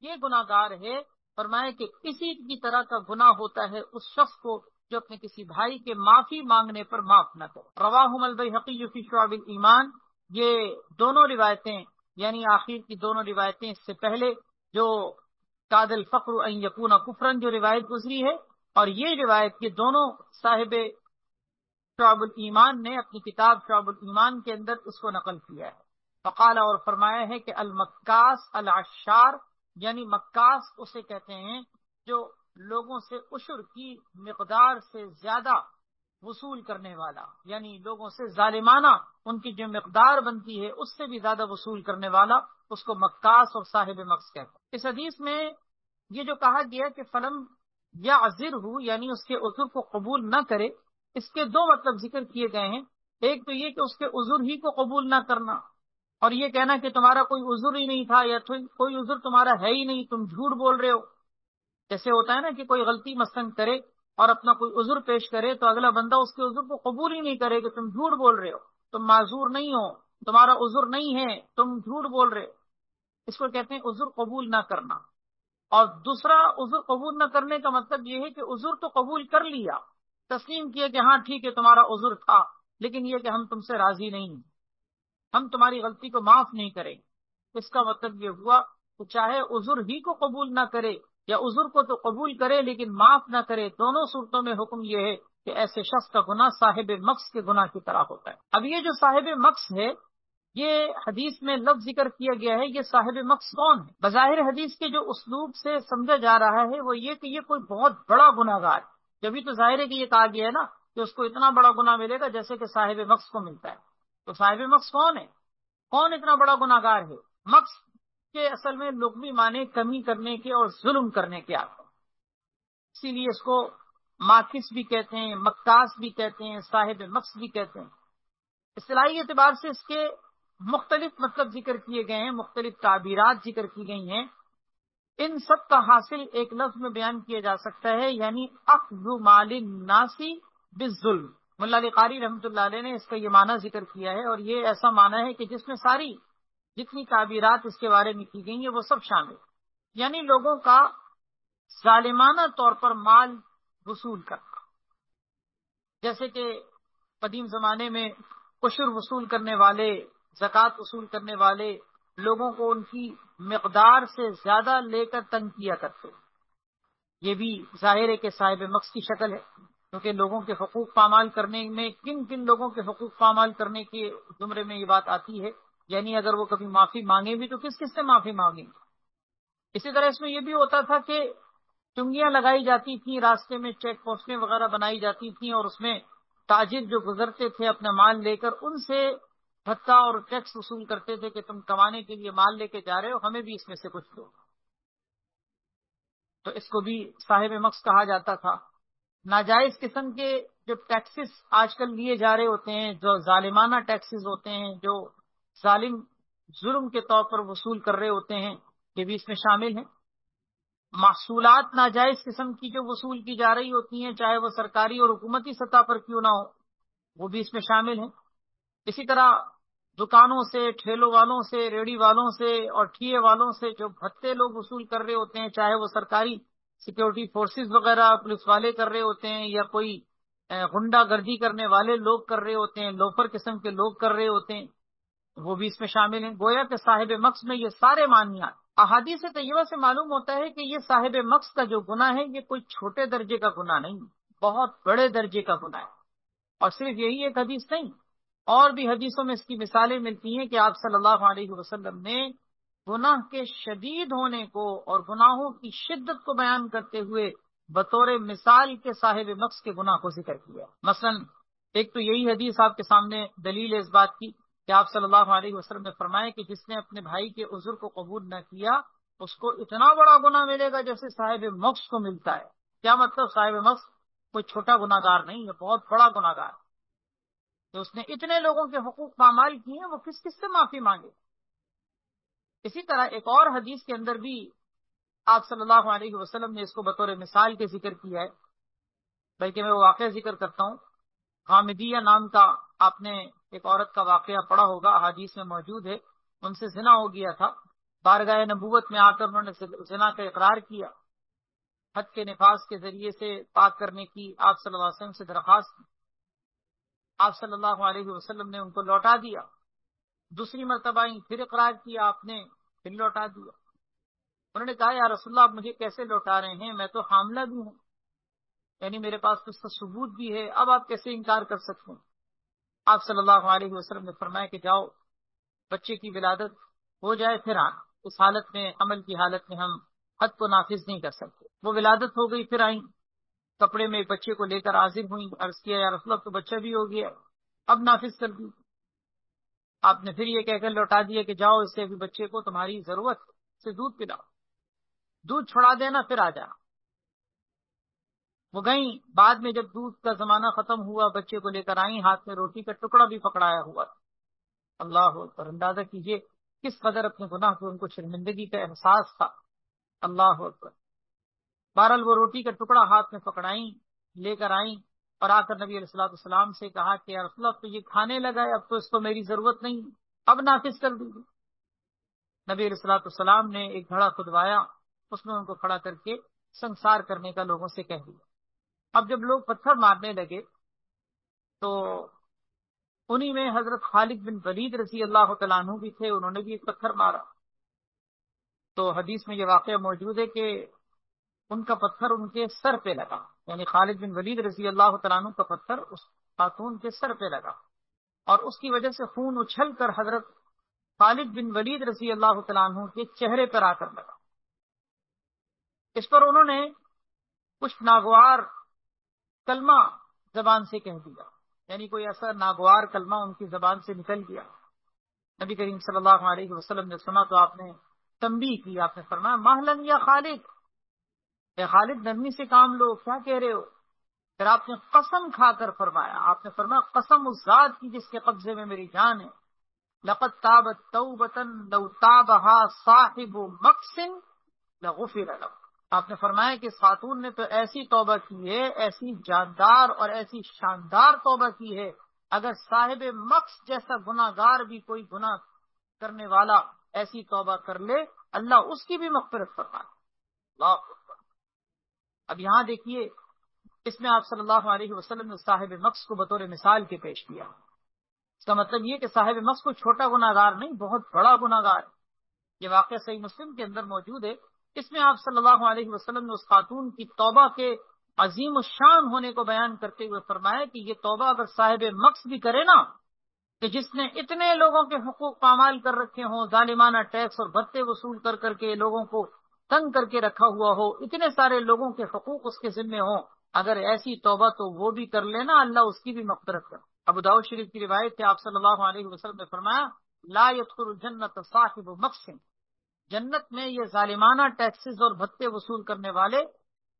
یہ گناہگار ہے، فرمائے کہ اسی کی طرح کا گناہ ہوتا ہے اس شخص کو جو اپنے کسی بھائی کے معافی مانگنے پر معاف نہ کرے۔ رواہم البیہقی فی شعب الایمان، یہ دونوں روایتیں یعنی آخر کی دونوں روایتیں اس سے پہلے جو کاد الفقر ان یکون کفرا جو روایت گزری ہے، اور یہ روایت یہ دونوں صاحب شعب الایمان نے اپنی کتاب شعب الایمان کے اندر اس کو نقل کیا ہے۔ فقال، اور فرمایا ہے کہ المکاس العشار، یعنی مکاس اسے کہتے ہیں جو لوگوں سے عشر کی مقدار سے زیادہ وصول کرنے والا، یعنی لوگوں سے ظالمانہ ان کی جو مقدار بنتی ہے اس سے بھی زیادہ وصول کرنے والا، اس کو مکاس اور صاحب مکس کہتے ہیں۔ اس حدیث میں یہ جو کہا گیا کہ فلم یا عذرہ یعنی اس کے عذر کو قبول نہ کرے، اس کے دو مطلب ذکر کیے گئے ہیں۔ ایک تو یہ کہ اس کے عذر ہی کو قبول نہ کرنا، اور یہ کہنا کہ تمہارا کوئی عذر ہی نہیں تھا یا کوئی عذر تمہارا ہے ہی نہیں، تم جھوٹ بول رہے ہو۔ جیسے ہوتا ہے نا کہ کوئی غلطی مثلاً کرے اور اپنا کوئی عذر پیش کرے تو اگلا بندہ اس کے عذر کو قبول ہی نہیں کرے کہ تم جھوٹ بول رہے ہو، تم معذور نہیں ہو، تمہارا عذر نہیں ہے، تم جھوٹ بول رہے ہو۔ اس کو کہتے ہیں عذر قبول نہ کرنا۔ اور دوسرا عذر قبول نہ کرنے کا مطلب یہ ہے کہ عذر تو قبول کر لیا، تسلیم کیا کہ ہاں ٹھیک ہے تمہارا عذر تھا، لیکن یہ کہ ہم تم سے راضی نہیں ہیں، ہم تمہاری غلطی کو معاف نہیں کریں۔ اس کا مطلب یہ ہوا کہ چاہے عذر ہی کو قبول نہ کرے یا عذر کو تو قبول کرے لیکن معاف نہ کرے، دونوں صورتوں میں حکم یہ ہے کہ ایسے شخص کا گناہ صاحب مکس کے گناہ کی طرح ہوتا ہے۔ اب یہ جو صاحب مکس ہے، یہ حدیث میں لفظ ذکر کیا گیا ہے، یہ صاحب مکس کون ہے؟ بظاہر حدیث کے جو اسلوب سے سمجھا جا رہا ہے وہ یہ کہ یہ کوئی بہت بڑا گناہگار ہے۔ جبھی تو ظاہر ہے کہ یہ کہا گیا ہے نا کہ اس کو اتنا بڑا گناہ ملے گا جیسے کہ صاحب مکس کو ملتا ہے۔ تو صاحب مکس کون ہے؟ کون اتنا بڑا گناہگار ہے؟ مکس کے اصل میں لغوی معنی کمی کرنے کے اور ظلم کرنے کے آتے ہیں، اسی لیے اس کو ماکس بھی کہتے ہیں، مکاس بھی کہتے ہیں، صاحب مکس بھی کہتے ہیں۔ اصطلاحی اعتبار سے اس کے مختلف مطلب ذکر کیے گئے ہیں، مختلف تعبیرات ذکر کی گئی ہیں۔ ان سب کا حاصل ایک لفظ میں بیان کیا جا سکتا ہے، یعنی اخذ مال الناس بالظلم۔ ملا علی قاری رحمۃ اللہ علیہ نے اس کا یہ معنی ذکر کیا ہے، اور یہ ایسا معنی ہے کہ جس میں ساری جتنی تعبیرات اس کے بارے میں کی گئی ہیں وہ سب شامل، یعنی لوگوں کا ظالمانہ طور پر مال وصول کرنا۔ جیسے کہ قدیم زمانے میں عشر وصول کرنے والے، زکوٰۃ وصول کرنے والے لوگوں کو ان کی مقدار سے زیادہ لے کر تنگ کیا کرتے، یہ بھی ظاہر ہے کہ صاحب مکس کی شکل ہے، کیونکہ لوگوں کے حقوق پامال کرنے میں کن کن لوگوں کے حقوق پامال کرنے کے زمرے میں یہ بات آتی ہے، یعنی اگر وہ کبھی معافی مانگے بھی تو کس کس سے معافی مانگیں گے۔ اسی طرح اس میں یہ بھی ہوتا تھا کہ چنگیاں لگائی جاتی تھیں، راستے میں چیک پوسٹیں وغیرہ بنائی جاتی تھیں، اور اس میں تاجر جو گزرتے تھے اپنا مال لے کر ان سے بھتہ اور ٹیکس وصول کرتے تھے کہ تم کمانے کے لیے مال لے کے جا رہے ہو، ہمیں بھی اس میں سے کچھ دو. تو اس کو بھی صاحب مقص کہا جاتا تھا. ناجائز قسم کے جو ٹیکسز آج کل لیے جا رہے ہوتے ہیں، جو ظالمانہ ٹیکسز ہوتے ہیں، جو ظالم ظلم کے طور پر وصول کر رہے ہوتے ہیں، یہ بھی اس میں شامل ہیں. محصولات ناجائز قسم کی جو وصول کی جا رہی ہوتی ہیں، چاہے وہ سرکاری اور حکومتی سطح پر کیوں نہ ہو، وہ بھی اس میں شامل ہیں. اسی طرح دکانوں سے، ٹھیلوں والوں سے، ریڑی والوں سے اور ٹھیے والوں سے جو بھتے لوگ وصول کر رہے ہوتے ہیں، چاہے وہ سرکاری سیکورٹی فورسز وغیرہ پولیس والے کر رہے ہوتے ہیں یا کوئی غنڈہ گردی کرنے والے لوگ کر رہے ہوتے ہیں، لوفر قسم کے لوگ کر رہے ہوتے ہیں، وہ بھی اس میں شامل ہیں. گویا کہ صاحب مقص میں یہ سارے معنیات. احادیث طیبہ سے معلوم ہوتا ہے کہ یہ صاحب مقص کا جو گناہ ہے یہ کوئی چھوٹے درجے کا گناہ نہیں، بہت بڑے درجے کا گناہ ہے. اور صرف یہی ایک حدیث نہیں، اور بھی حدیثوں میں اس کی مثالیں ملتی ہیں کہ آپ صلی اللہ علیہ وسلم نے گناہ کے شدید ہونے کو اور گناہوں کی شدت کو بیان کرتے ہوئے بطور مثال کے صاحب مقص کے گناہ کو ذکر کیا. مثلا ایک تو یہی حدیث آپ کے سامنے دلیل ہے اس بات کی کہ آپ صلی اللہ علیہ وسلم نے فرمایا کہ جس نے اپنے بھائی کے عذر کو قبول نہ کیا اس کو اتنا بڑا گناہ ملے گا جیسے صاحب مقص کو ملتا ہے. کیا مطلب؟ صاحب مقص کوئی چھوٹا گناہ گار نہیں ہے، بہت بڑا گناہ گار. تو اس نے اتنے لوگوں کے حقوق پامال کیے ہیں، وہ کس کس سے معافی مانگے. اسی طرح ایک اور حدیث کے اندر بھی آپ صلی اللہ علیہ وسلم نے اس کو بطور مثال کے ذکر کیا ہے، بلکہ میں وہ واقعہ ذکر کرتا ہوں. حامدیہ نام کا آپ نے ایک عورت کا واقعہ پڑھا ہوگا، احادیث میں موجود ہے. ان سے زنا ہو گیا تھا. بارگاہ نبوت میں آ کر انہوں نے زنا کا اقرار کیا. حد کے نفاذ کے ذریعے سے پاک کرنے کی آپ صلی اللہ علیہ وسلم سے درخواست کی. آپ صلی اللہ علیہ وسلم نے ان کو لوٹا دیا. دوسری مرتبہ پھر اقرار کیا آپ نے، پھر لوٹا دیا. انہوں نے کہا یا رسول اللہ آپ مجھے کیسے لوٹا رہے ہیں، میں تو حاملہ بھی ہوں، یعنی میرے پاس تو اس کا ثبوت بھی ہے، اب آپ کیسے انکار کر سکتے ہیں. آپ صلی اللہ علیہ وسلم نے فرمایا کہ جاؤ بچے کی ولادت ہو جائے پھر آنا. اس حالت میں، عمل کی حالت میں ہم حد کو نافذ نہیں کر سکتے. وہ ولادت ہو گئی، پھر آئیں، کپڑے میں ایک بچے کو لے کر حاضر ہوئیں. عرض کیا یا رسول اللہ تو بچہ بھی ہو گیا، اب نافذ کر دی. آپ نے پھر یہ کہہ کر لوٹا دیا کہ جاؤ اس سے ابھی بچے کو تمہاری ضرورت سے دودھ پلاؤ، دودھ چھڑا دینا پھر آ جانا. وہ گئیں، بعد میں جب دودھ کا زمانہ ختم ہوا بچے کو لے کر آئیں، ہاتھ میں روٹی کا ٹکڑا بھی پکڑایا ہوا. اللہ اکبر، اندازہ کیجئے کس قدر اپنے گناہ کو ان کو شرمندگی کا احساس تھا. اللہ اکبر. بہرحال وہ روٹی کا ٹکڑا ہاتھ میں پکڑائیں، لے کر آئیں اور آ کر نبی علیہ الصلوۃ والسلام سے کہا کہ یا رسول اللہ تو یہ کھانے لگا ہے، اب تو اس کو میری ضرورت نہیں، اب نافذ کر دیجیے. نبی علیہ الصلوۃ والسلام نے ایک گھڑا کھدوایا، اس میں ان کو کھڑا کر کے سنسار کرنے کا لوگوں سے کہہ دیا. اب جب لوگ پتھر مارنے لگے تو انہی میں حضرت خالد بن ولید رضی اللہ تعالیٰ عنہ بھی تھے، انہوں نے بھی ایک پتھر مارا. تو حدیث میں یہ واقعہ موجود ہے کہ ان کا پتھر ان کے سر پہ لگا، یعنی خالد بن ولید رضی اللہ تعالیٰ عنہ کا پتھر اس خاتون کے سر پہ لگا، اور اس کی وجہ سے خون اچھل کر حضرت خالد بن ولید رضی اللہ تعالیٰ عنہ کے چہرے پر آ کر لگا. اس پر انہوں نے کچھ ناگوار کلمہ زبان سے کہہ دیا، یعنی کوئی ایسا ناگوار کلمہ ان کی زبان سے نکل گیا. نبی کریم صلی اللہ علیہ وسلم نے سنا تو آپ نے تنبیہ کی. آپ نے فرمایا مہلن یا خالد، اے خالد نرمی سے کام لو، کیا کہہ رہے ہو. پھر آپ نے قسم کھا کر فرمایا، آپ نے فرمایا قسم اس ذات کی جس کے قبضے میں میری جان ہے، لقد تابت توبۃ لو تابها صاحب مقص لغفر له. آپ نے فرمایا کہ خاتون نے تو ایسی توبہ کی ہے، ایسی جاندار اور ایسی شاندار توبہ کی ہے، اگر صاحب مقص جیسا گناہ گار بھی کوئی گناہ کرنے والا ایسی توبہ کر لے اللہ اس کی بھی مغفرت فرمائے. اللہ اکبر. اب یہاں دیکھیے اس میں آپ صلی اللہ علیہ وسلم نے صاحب مقص کو بطور مثال کے پیش کیا. اس کا مطلب یہ کہ صاحب مقص کو چھوٹا گناہ گار نہیں، بہت بڑا گناہ گار. یہ واقعہ صحیح مسلم کے اندر موجود ہے. اس میں آپ صلی اللہ علیہ وسلم نے اس خاتون کی توبہ کے عظیم الشان ہونے کو بیان کرتے ہوئے فرمایا کہ یہ توبہ اگر صاحب مقص بھی کرے نا، کہ جس نے اتنے لوگوں کے حقوق پامال کر رکھے ہوں، ظالمانہ ٹیکس اور بھتے وصول کر کر کے لوگوں کو تنگ کر کے رکھا ہوا ہو، اتنے سارے لوگوں کے حقوق اس کے ذمے ہوں، اگر ایسی توبہ تو وہ بھی کر لینا، اللہ اس کی بھی مغفرت کر۔ ابو داؤد شریف کی روایت ہے، آپ صلی اللہ علیہ وسلم نے فرمایا لا يدخل الجنت صاحب مقسم، جنت میں یہ ظالمانہ ٹیکسز اور بھتے وصول کرنے والے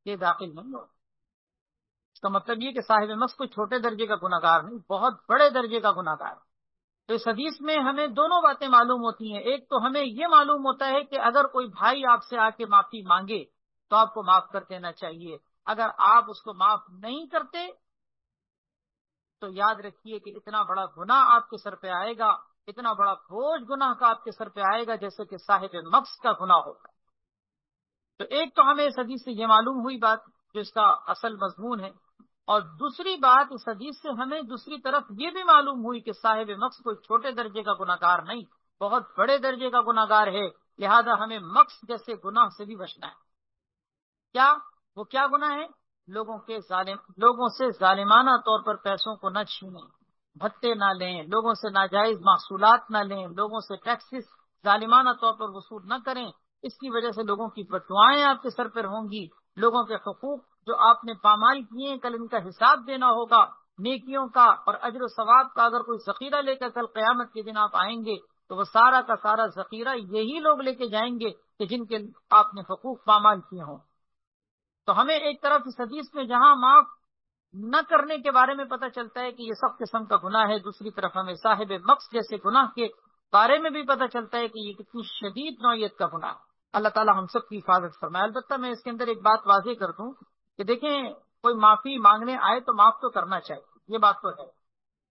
یہ داخل نہیں ہو۔ اس کا مطلب یہ کہ صاحب مقص کوئی چھوٹے درجے کا گناہ گار نہیں، بہت بڑے درجے کا گناہ گار۔ تو اس حدیث میں ہمیں دونوں باتیں معلوم ہوتی ہیں، ایک تو ہمیں یہ معلوم ہوتا ہے کہ اگر کوئی بھائی آپ سے آ کے معافی مانگے تو آپ کو معاف کر دینا چاہیے، اگر آپ اس کو معاف نہیں کرتے تو یاد رکھیے کہ اتنا بڑا گناہ آپ کے سر پہ آئے گا، اتنا بڑا بوجھ گناہ کا آپ کے سر پہ آئے گا جیسے کہ صاحب مقص کا گناہ ہوگا۔ تو ایک تو ہمیں اس حدیث سے یہ معلوم ہوئی بات جو اس کا اصل مضمون ہے، اور دوسری بات اس حدیث سے ہمیں دوسری طرف یہ بھی معلوم ہوئی کہ صاحب مقص کوئی چھوٹے درجے کا گناہ گار نہیں، بہت بڑے درجے کا گناہ گار ہے، لہذا ہمیں مقص جیسے گناہ سے بھی بچنا ہے۔ وہ کیا گناہ ہے؟ لوگوں سے ظالمانہ طور پر پیسوں کو نہ چھینیں، بھتے نہ لیں، لوگوں سے ناجائز محصولات نہ لیں، لوگوں سے ٹیکسز ظالمانہ طور پر وصول نہ کریں، اس کی وجہ سے لوگوں کی بددعائیں آپ کے سر پر ہوں گی، لوگوں کے حقوق جو آپ نے پامال کیے ہیں کل ان کا حساب دینا ہوگا، نیکیوں کا اور اجر و ثواب کا اگر کوئی ذخیرہ لے کر کل قیامت کے دن آپ آئیں گے تو وہ سارا کا سارا ذخیرہ یہی لوگ لے کے جائیں گے کہ جن کے آپ نے حقوق پامال کیے ہوں۔ تو ہمیں ایک طرف اس حدیث میں جہاں معاف نہ کرنے کے بارے میں پتہ چلتا ہے کہ یہ سخت قسم کا گناہ ہے، دوسری طرف ہمیں صاحب مقص جیسے گناہ کے بارے میں بھی پتہ چلتا ہے کہ یہ کتنی شدید نوعیت کا گناہ ہے۔ اللہ تعالیٰ ہم سب کی حفاظت فرمائے۔ البتہ میں اس کے اندر ایک بات واضح کر دوں کہ دیکھیں کوئی معافی مانگنے آئے تو معاف تو کرنا چاہیے، یہ بات تو ہے،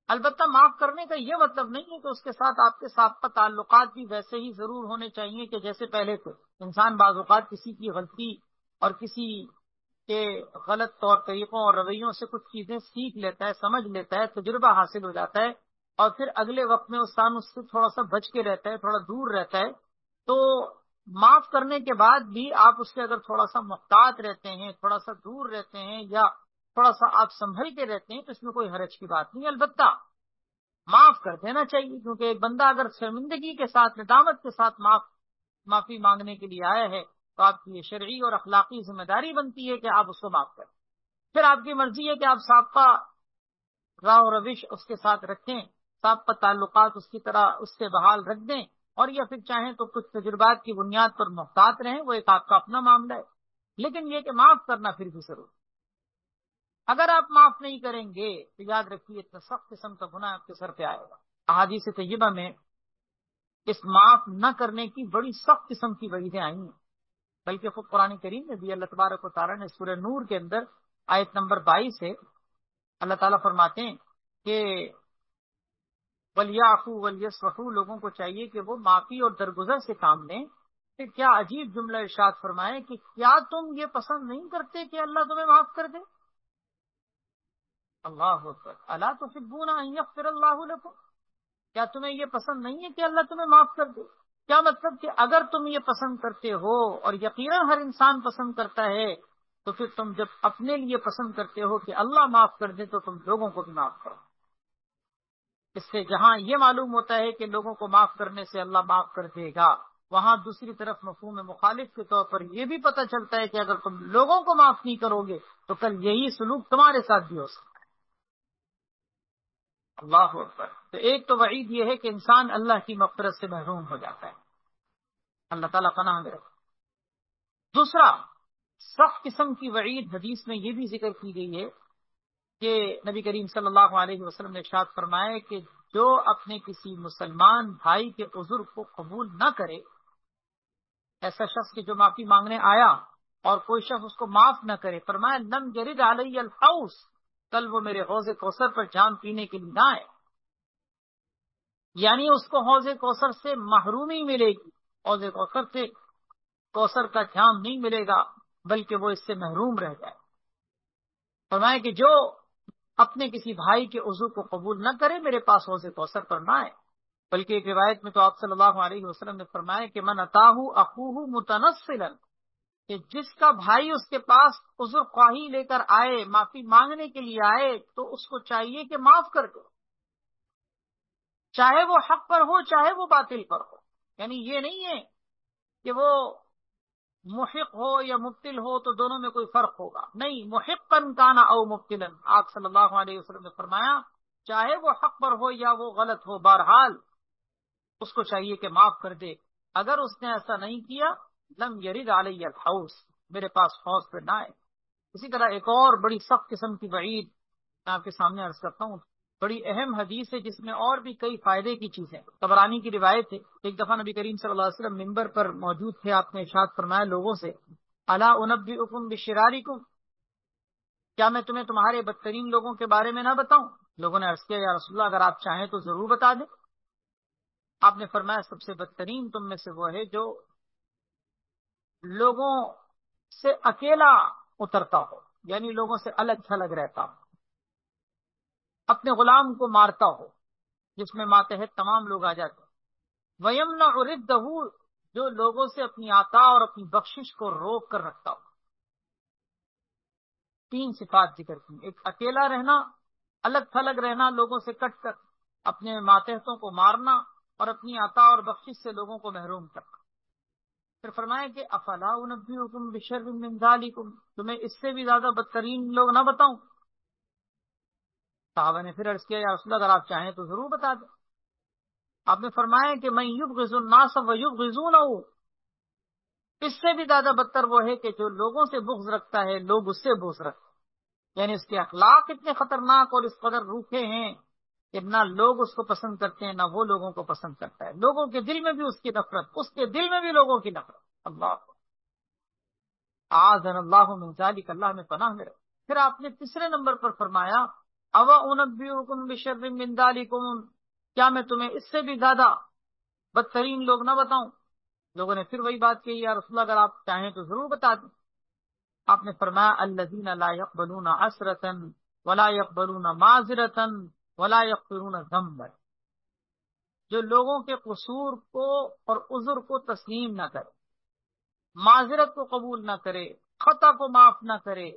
البتہ معاف کرنے کا یہ مطلب نہیں ہے کہ اس کے ساتھ آپ کے سابقہ تعلقات بھی ویسے ہی ضرور ہونے چاہیے کہ جیسے پہلے تھے۔ انسان بعض اوقات کسی کی غلطی اور کسی کے غلط طور طریقوں اور رویوں سے کچھ چیزیں سیکھ لیتا ہے، سمجھ لیتا ہے، تجربہ حاصل ہو جاتا ہے، اور پھر اگلے وقت میں اس سے تھوڑا سا بچ کے رہتا ہے، تھوڑا دور رہتا ہے۔ تو معاف کرنے کے بعد بھی آپ اس سے اگر تھوڑا سا محتاط رہتے ہیں، تھوڑا سا دور رہتے ہیں، یا تھوڑا سا آپ سنبھل کے رہتے ہیں تو اس میں کوئی حرج کی بات نہیں، البتہ معاف کر دینا چاہیے، کیونکہ ایک بندہ اگر شرمندگی کے ساتھ ندامت کے ساتھ معافی مانگنے کے لیے آیا ہے تو آپ کی یہ شرعی اور اخلاقی ذمہ داری بنتی ہے کہ آپ اس کو معاف کریں۔ پھر آپ کی مرضی ہے کہ آپ سابقہ راہ و روش اس کے ساتھ رکھیں، سابقہ تعلقات اس کی طرح اس سے بحال رکھ دیں، اور یا پھر چاہیں تو کچھ تجربات کی بنیاد پر محتاط رہیں، وہ ایک آپ کا اپنا معاملہ ہے، لیکن یہ کہ معاف کرنا پھر بھی ضرور۔ اگر آپ معاف نہیں کریں گے تو یاد رکھیے اتنا سخت قسم کا گناہ آپ کے سر پہ آئے گا۔ احادیث طیبہ میں اس معاف نہ کرنے کی بڑی سخت قسم کی وعیدیں آئی ہیں، بلکہ خود قرآن کریم میں بھی اللہ تبارک و تعالیٰ نے سورہ نور کے اندر آیت نمبر 22 ہے، اللہ تعالیٰ فرماتے ہیں کہ وَلْيَعْفُوا وَلْيَصْفَحُوا، لوگوں کو چاہیے کہ وہ معافی اور درگزر سے کام لیں۔ پھر کیا عجیب جملہ ارشاد فرمائے کہ کیا تم یہ پسند نہیں کرتے کہ اللہ تمہیں معاف کر دے؟ اللہ اکبر، الا تحبون ان یغفر اللہ لکم، کیا تمہیں یہ پسند نہیں ہے کہ اللہ تمہیں معاف کر دے؟ کیا مطلب کہ اگر تم یہ پسند کرتے ہو، اور یقیناً ہر انسان پسند کرتا ہے، تو پھر تم جب اپنے لیے پسند کرتے ہو کہ اللہ معاف کر دے تو تم لوگوں کو بھی معاف کرو۔ اس سے جہاں یہ معلوم ہوتا ہے کہ لوگوں کو معاف کرنے سے اللہ معاف کر دے گا، وہاں دوسری طرف مفہوم مخالف کے طور پر یہ بھی پتہ چلتا ہے کہ اگر تم لوگوں کو معاف نہیں کرو گے تو کل یہی سلوک تمہارے ساتھ بھی ہو سکتا ہے۔ اللہ اکبر۔ تو ایک تو وعید یہ ہے کہ انسان اللہ کی مغفرت سے محروم ہو جاتا ہے، اللہ تعالیٰ پناہ میں رکھے۔ دوسرا سخت قسم کی وعید حدیث میں یہ بھی ذکر کی گئی ہے کہ نبی کریم صلی اللہ علیہ وسلم نے ارشاد فرمایا کہ جو اپنے کسی مسلمان بھائی کے عذر کو قبول نہ کرے، ایسا شخص کہ جو معافی مانگنے آیا اور کوئی شخص اس کو معاف نہ کرے، فرمایا لم یرد علی الحوض، کل وہ میرے حوض کوثر پر جام پینے کے لیے نہ آئے، یعنی اس کو حوض کوثر سے محرومی ملے گی، حوض کوثر کا جام نہیں ملے گا بلکہ وہ اس سے محروم رہ جائے۔ فرمایا کہ جو اپنے کسی بھائی کے عضو کو قبول نہ کرے میرے پاس حوض کوثر پر نہ آئے۔ بلکہ ایک روایت میں تو آپ صلی اللہ علیہ وسلم نے فرمایا کہ من اتاہ اخوہ متنصلا، کہ جس کا بھائی اس کے پاس عذر خواہی لے کر آئے، معافی مانگنے کے لیے آئے، تو اس کو چاہیے کہ معاف کر دے، چاہے وہ حق پر ہو چاہے وہ باطل پر ہو۔ یعنی یہ نہیں ہے کہ وہ محق ہو یا مبتل ہو تو دونوں میں کوئی فرق ہوگا نہیں. محقن کانا او مبتلن، آپ صلی اللہ علیہ وسلم نے فرمایا چاہے وہ حق پر ہو یا وہ غلط ہو، بہرحال اس کو چاہیے کہ معاف کر دے. اگر اس نے ایسا نہیں کیا لم یرد علی الحوض، میرے پاس حوض پہ نہ آئے. اسی طرح ایک اور بڑی سخت قسم کی وعید میں آپ کے سامنے عرض کرتا ہوں، بڑی اہم حدیث ہے جس میں اور بھی کئی فائدے کی چیزیں. طبرانی کی روایت ہے، ایک دفعہ نبی کریم صلی اللہ علیہ وسلم منبر پر موجود تھے، آپ نے ارشاد فرمایا لوگوں سے الا انبئکم بشرارکم، کیا میں تمہیں تمہارے بدترین لوگوں کے بارے میں نہ بتاؤں؟ لوگوں نے عرض کیا یا رسول اللہ اگر آپ چاہیں تو ضرور بتا دیں. آپ نے فرمایا سب سے بدترین تم میں سے وہ ہے جو لوگوں سے اکیلا اترتا ہو، یعنی لوگوں سے الگ تھلگ رہتا ہو، اپنے غلام کو مارتا ہو جس میں ماتحت تمام لوگ آ جاتے ہیں. وَيَمْنَعُ رِدَّهُ، جو لوگوں سے اپنی عطا اور اپنی بخشش کو روک کر رکھتا ہو. تین صفات ذکر کی، ایک اکیلا رہنا، الگ تھلگ رہنا لوگوں سے کٹ کر، اپنے ماتحتوں کو مارنا، اور اپنی عطا اور بخشش سے لوگوں کو محروم کرنا. پھر فرمایا کہ افلا انبئکم بشر من ذالکم، تمہیں اس سے بھی زیادہ بدترین لوگ نہ بتاؤں؟ صحابہ نے پھر عرض کیا یا رسول اللہ اگر آپ چاہیں تو ضرور بتا دیں. آپ نے فرمایا کہ من یبغض الناس ویبغضونہ، اس سے بھی زیادہ بدتر وہ ہے کہ جو لوگوں سے بغض رکھتا ہے لوگ اس سے بغض رکھتے ہیں. یعنی اس کے اخلاق اتنے خطرناک اور اس قدر روکھے ہیں کہ نہ لوگ اس کو پسند کرتے ہیں نہ وہ لوگوں کو پسند کرتا ہے. لوگوں کے دل میں بھی اس کی نفرت، اس کے دل میں بھی لوگوں کی نفرت. اللہ اعاذنا اللہ من ذلک، اللہ میں پناہ میں رہے. پھر آپ نے تیسرے نمبر پر فرمایا اوا انبئکم بشر من ذالکم، کیا میں تمہیں اس سے بھی زیادہ بدترین لوگ نہ بتاؤں؟ لوگوں نے پھر وہی بات کہی یا رسول اللہ اگر آپ چاہیں تو ضرور بتا دیں. آپ نے فرمایا الذین لا یقبلون عسرۃ ولا یقبلون معذرۃ ولا یغفرون ذنبا، جو لوگوں کے قصور کو اور عذر کو تسلیم نہ کرے، معذرت کو قبول نہ کرے، خطا کو معاف نہ کرے،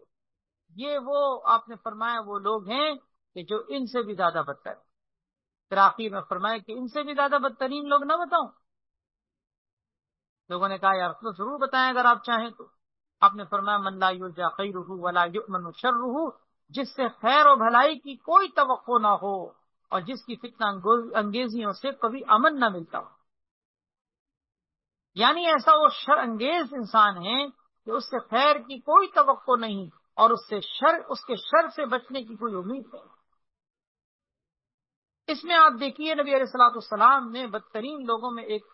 یہ وہ آپ نے فرمایا وہ لوگ ہیں کہ جو ان سے بھی زیادہ بدتر ہیں. پھر آخر میں فرمایا کہ ان سے بھی زیادہ بدترین لوگ نہ بتاؤں؟ لوگوں نے کہا یا رسول اللہ ضرور بتائیں اگر آپ چاہیں تو. آپ نے فرمایا من لا یرجى خیرہ ولا یؤمن شرہ، جس سے خیر و بھلائی کی کوئی توقع نہ ہو اور جس کی فتنہ انگیزیوں سے کبھی امن نہ ملتا ہو. یعنی ایسا وہ شر انگیز انسان ہے کہ اس سے خیر کی کوئی توقع نہیں اور اس کے شر سے بچنے کی کوئی امید نہیں. اس میں آپ دیکھیے نبی علیہ الصلوۃ والسلام نے بدترین لوگوں میں ایک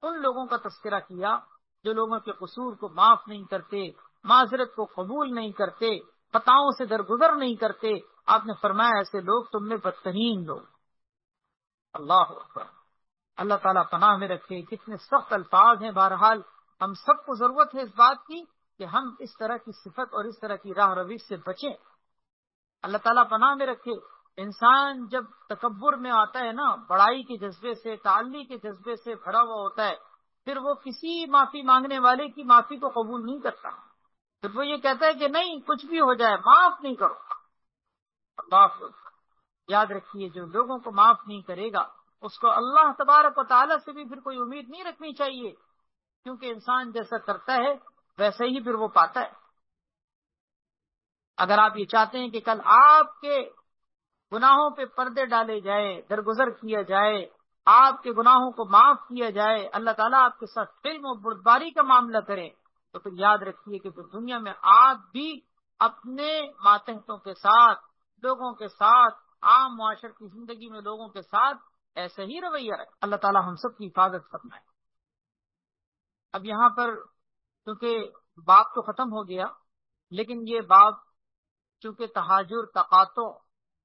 ان لوگوں کا تذکرہ کیا جو لوگوں کے قصور کو معاف نہیں کرتے، معذرت کو قبول نہیں کرتے، خطاؤں سے درگزر نہیں کرتے. آپ نے فرمایا ایسے لوگ تم میں بدترین لوگ. اللہ اکبر، اللہ تعالیٰ پناہ میں رکھے. کتنے سخت الفاظ ہیں. بہرحال ہم سب کو ضرورت ہے اس بات کی کہ ہم اس طرح کی صفت اور اس طرح کی راہ روش سے بچیں. اللہ تعالیٰ پناہ میں رکھے. انسان جب تکبر میں آتا ہے نا، بڑائی کے جذبے سے، تعالی کے جذبے سے بھرا ہوا ہوتا ہے، پھر وہ کسی معافی مانگنے والے کی معافی کو قبول نہیں کرتا. پھر وہ یہ کہتا ہے کہ نہیں کچھ بھی ہو جائے معاف نہیں کرو. اللہ یاد رکھیے جو لوگوں کو معاف نہیں کرے گا اس کو اللہ تبارک و تعالیٰ سے بھی پھر کوئی امید نہیں رکھنی چاہیے، کیونکہ انسان جیسا کرتا ہے ویسے ہی پھر وہ پاتا ہے. اگر آپ یہ چاہتے ہیں کہ کل آپ کے گناہوں پہ پردے ڈالے جائے، درگزر کیا جائے، آپ کے گناہوں کو معاف کیا جائے، اللہ تعالیٰ آپ کے ساتھ علم و بردباری کا معاملہ کرے، تو پھر یاد رکھیے کہ پھر دنیا میں آپ بھی اپنے ماتحتوں کے ساتھ، لوگوں کے ساتھ، عام معاشرت کی زندگی میں لوگوں کے ساتھ ایسے ہی رویہ رکھے. اللہ تعالیٰ ہم سب کی حفاظت فرمائے. اب یہاں پر کیونکہ باب تو ختم ہو گیا، لیکن یہ باب چونکہ تہاجر، تقاطع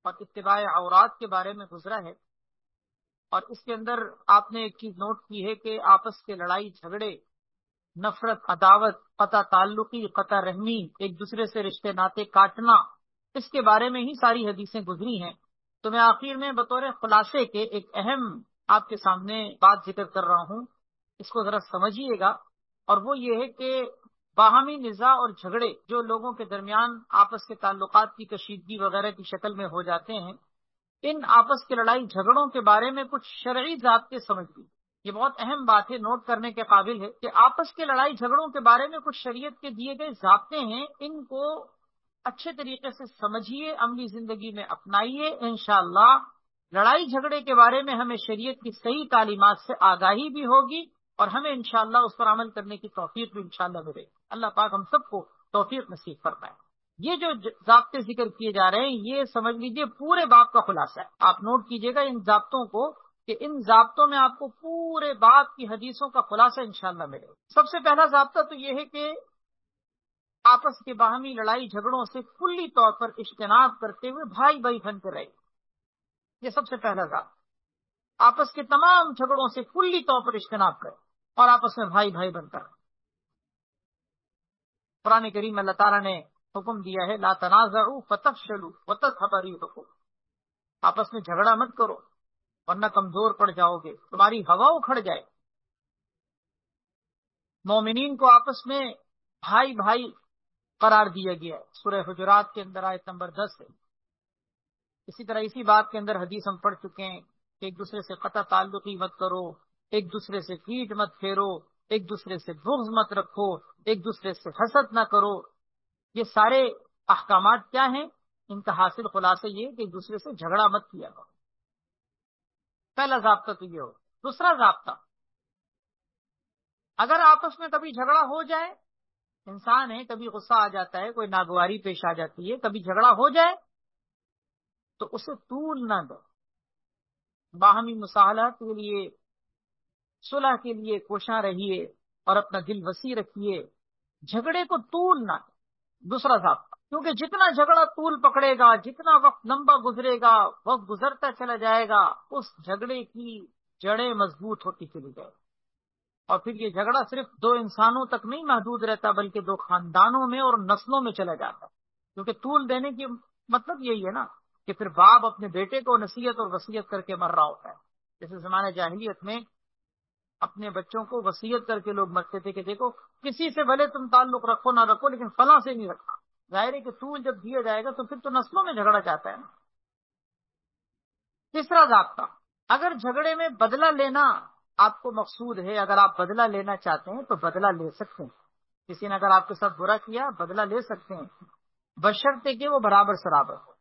اور اتباع عورات کے بارے میں گزرا ہے، اور اس کے اندر آپ نے ایک چیز نوٹ کی ہے کہ آپس کے لڑائی جھگڑے، نفرت، عداوت، قطع تعلقی، قطع رحمی، ایک دوسرے سے رشتے ناطے کاٹنا، اس کے بارے میں ہی ساری حدیثیں گزری ہیں. تو میں آخر میں بطور خلاصے کے ایک اہم آپ کے سامنے بات ذکر کر رہا ہوں، اس کو ذرا سمجھیے گا، اور وہ یہ ہے کہ باہمی نزاع اور جھگڑے جو لوگوں کے درمیان آپس کے تعلقات کی کشیدگی وغیرہ کی شکل میں ہو جاتے ہیں، ان آپس کے لڑائی جھگڑوں کے بارے میں کچھ شرعی ضابطے سمجھ لی. یہ بہت اہم بات ہے، نوٹ کرنے کے قابل ہے کہ آپس کے لڑائی جھگڑوں کے بارے میں کچھ شریعت کے دیے گئے ضابطے ہیں، ان کو اچھے طریقے سے سمجھیے، عملی زندگی میں اپنائیے، انشاءاللہ لڑائی جھگڑے کے بارے میں ہمیں شریعت کی صحیح تعلیمات سے آگاہی بھی ہوگی اور ہمیں انشاءاللہ اس پر عمل کرنے کی توفیق بھی انشاءاللہ ملے گی۔ اللہ پاک ہم سب کو توفیق نصیب فرمائے۔ یہ جو ضابطے ذکر کیے جا رہے ہیں یہ سمجھ لیجیے پورے باب کا خلاصہ ہے، آپ نوٹ کیجئے گا ان ضابطوں کو کہ ان ضابطوں میں آپ کو پورے باب کی حدیثوں کا خلاصہ انشاءاللہ ملے گا۔ سب سے پہلا ضابطہ تو یہ ہے کہ آپس کے باہمی لڑائی جھگڑوں سے کلی طور پر اجتناب کرتے ہوئے بھائی بھائی بن کر رہے، یہ سب سے پہلا ضابطہ، آپس کے تمام جھگڑوں سے کلی طور پر اجتناب کریں اور آپس میں بھائی بھائی بن کر رہیں۔ قرآن کریم میں اللہ تعالیٰ نے حکم دیا ہے لا تنازعوا فتفشلوا وتذهب ريحكم، آپس میں جھگڑا مت کرو ورنہ کمزور پڑ جاؤ گے، تمہاری ہوا اکھڑ جائے۔ مومنین کو آپس میں بھائی بھائی قرار دیا گیا ہے، سورہ حجرات کے اندر آیت نمبر 10 ہے۔ اسی طرح اسی بات کے اندر حدیث ہم پڑھ چکے ہیں کہ ایک دوسرے سے قطع تعلقی مت کرو، ایک دوسرے سے پیٹھ مت پھیرو، ایک دوسرے سے بغض مت رکھو، ایک دوسرے سے حسد نہ کرو۔ یہ سارے احکامات کیا ہیں؟ ان کا حاصل خلاصہ یہ کہ ایک دوسرے سے جھگڑا مت کیا کرو۔ پہلا ضابطہ تو یہ ہو۔ دوسرا ضابطہ، اگر آپس میں کبھی جھگڑا ہو جائے، انسان ہے کبھی غصہ آ جاتا ہے، کوئی ناگواری پیش آ جاتی ہے، کبھی جھگڑا ہو جائے تو اسے طول نہ دو، باہمی مصالحت کے لیے، صلح کے لیے کوشاں رہیے اور اپنا دل وسیع رکھیے، جھگڑے کو طول نہ دو۔ دوسرا ضابطہ، کیونکہ جتنا جھگڑا طول پکڑے گا، جتنا وقت لمبا گزرے گا، وقت گزرتا چلا جائے گا، اس جھگڑے کی جڑیں مضبوط ہوتی چلی جائے گی، اور پھر یہ جھگڑا صرف دو انسانوں تک نہیں محدود رہتا بلکہ دو خاندانوں میں اور نسلوں میں چلا جاتا ہے، کیونکہ طول دینے کی مطلب یہی ہے نا کہ پھر باپ اپنے بیٹے کو نصیحت اور وصیت کر کے مر رہا ہوتا ہے۔ جیسے زمانہ جاہلیت میں اپنے بچوں کو وصیت کر کے لوگ مرتے تھے کہ دیکھو کسی سے بھلے تم تعلق رکھو نہ رکھو لیکن فلاں سے نہیں رکھنا۔ ظاہر ہے کہ طول جب دیا جائے گا تو پھر تو نسلوں میں جھگڑا جاتا ہے نا۔ تیسرا ضابطہ، اگر جھگڑے میں بدلہ لینا آپ کو مقصود ہے، اگر آپ بدلہ لینا چاہتے ہیں تو بدلہ لے سکتے ہیں۔ کسی نے اگر آپ کے ساتھ برا کیا بدلہ لے سکتے ہیں، بشرطے کہ وہ برابر سرابر ہو،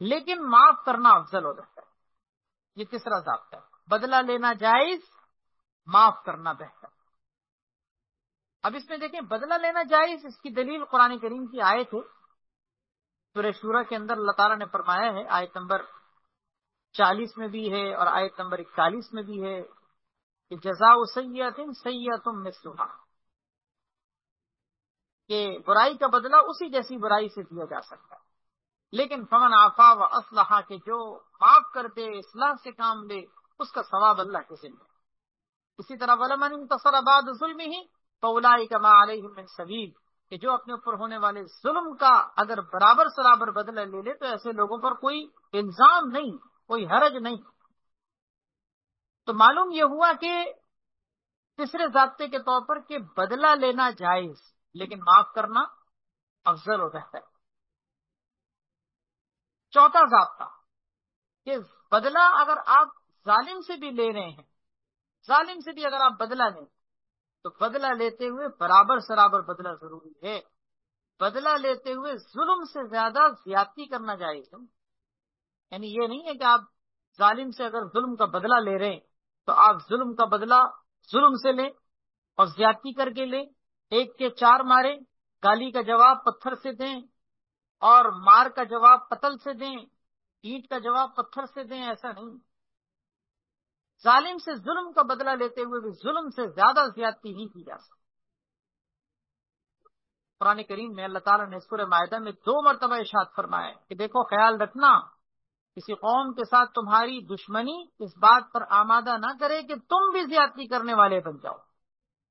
لیکن معاف کرنا افضل ہو جاتا ہے۔ یہ تیسرا ضابطہ ہے، بدلہ لینا جائز، معاف کرنا بہتر۔ اب اس میں دیکھیں بدلہ لینا جائز، اس کی دلیل قرآن کریم کی آیت ہے، سورہ شورى کے اندر اللہ تعالیٰ نے فرمایا ہے، آیت نمبر 40 میں بھی ہے اور آیت نمبر 41 میں بھی ہے کہ جزاء سیئۃ سیئۃ مثلھا، کہ برائی کا بدلہ اسی جیسی برائی سے دیا جا سکتا ہے، لیکن فمن عفا و اصلح، کہ جو معاف کر دے، اصلاح سے کام لے، اس کا ثواب اللہ کے ذمہ ہے۔ اسی طرح وَلَمَنِ انتَصَرَ بَعْدَ ظُلْمِهِ فَأُولَٰئِکَ مَا عَلَیْہِم مِّن سَبِیل، کہ جو اپنے اوپر ہونے والے ظلم کا اگر برابر سرابر بدلہ لے لے تو ایسے لوگوں پر کوئی الزام نہیں، کوئی حرج نہیں۔ تو معلوم یہ ہوا کہ تیسرے ضابطے کے طور پر کہ بدلہ لینا جائز لیکن معاف کرنا افضل و بہتر۔ چوتھا ضابطہ کہ بدلہ اگر آپ ظالم سے بھی لے رہے ہیں، ظالم سے بھی اگر آپ بدلہ لیں تو بدلہ لیتے ہوئے برابر سرابر بدلہ ضروری ہے۔ بدلہ لیتے ہوئے ظلم سے زیادہ زیادتی کرنا جائز ہے، یعنی یہ نہیں ہے کہ آپ ظالم سے اگر ظلم کا بدلہ لے رہے ہیں تو آپ ظلم کا بدلہ ظلم سے لیں اور زیادتی کر کے لیں، ایک کے 4 مارے، گالی کا جواب پتھر سے دیں اور مار کا جواب قتل سے دیں، اینٹ کا جواب پتھر سے دیں، ایسا نہیں۔ ظالم سے ظلم کا بدلہ لیتے ہوئے بھی ظلم سے زیادہ زیادتی نہیں کی جا سکتی۔ قرآن کریم میں اللہ تعالیٰ نے سورہ مائدہ میں 2 مرتبہ ارشاد فرمایا کہ دیکھو خیال رکھنا کسی قوم کے ساتھ تمہاری دشمنی اس بات پر آمادہ نہ کرے کہ تم بھی زیادتی کرنے والے بن جاؤ،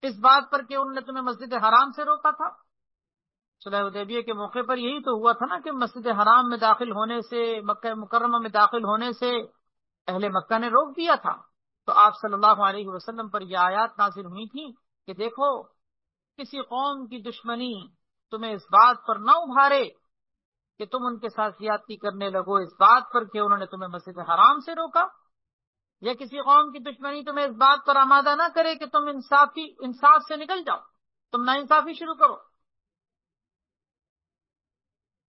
اس بات پر کہ انہوں نے تمہیں مسجد حرام سے روکا تھا۔ صلح حدیبیہ کے موقع پر یہی تو ہوا تھا نا کہ مسجد حرام میں داخل ہونے سے، مکہ مکرمہ میں داخل ہونے سے اہل مکہ نے روک دیا تھا، تو آپ صلی اللہ علیہ وسلم پر یہ آیات نازل ہوئی تھی کہ دیکھو کسی قوم کی دشمنی تمہیں اس بات پر نہ ابھارے کہ تم ان کے ساتھ زیادتی کرنے لگو، اس بات پر کہ انہوں نے تمہیں مسجد حرام سے روکا۔ یا کسی قوم کی دشمنی تمہیں اس بات پر آمادہ نہ کرے کہ تم انصاف سے نکل جاؤ، تم ناانصافی شروع کرو۔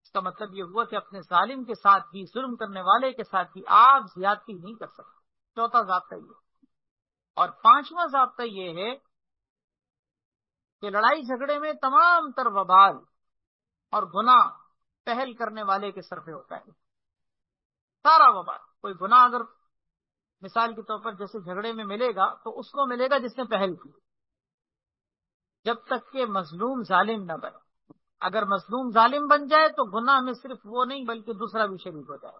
اس کا مطلب یہ ہوا کہ اپنے ظالم کے ساتھ بھی، ظلم کرنے والے کے ساتھ بھی آپ زیادتی نہیں کر سکتے۔ چوتھا ضابطہ یہ، اور پانچواں ضابطہ یہ ہے کہ لڑائی جھگڑے میں تمام تر وبال اور گناہ پہل کرنے والے کے سر پہ ہوتا ہے۔ سارا وبال، کوئی گناہ اگر مثال کے طور پر جیسے جھگڑے میں ملے گا تو اس کو ملے گا جس نے پہل کی، جب تک کہ مظلوم ظالم نہ بنے۔ اگر مظلوم ظالم بن جائے تو گناہ میں صرف وہ نہیں بلکہ دوسرا بھی شریک ہو جائے۔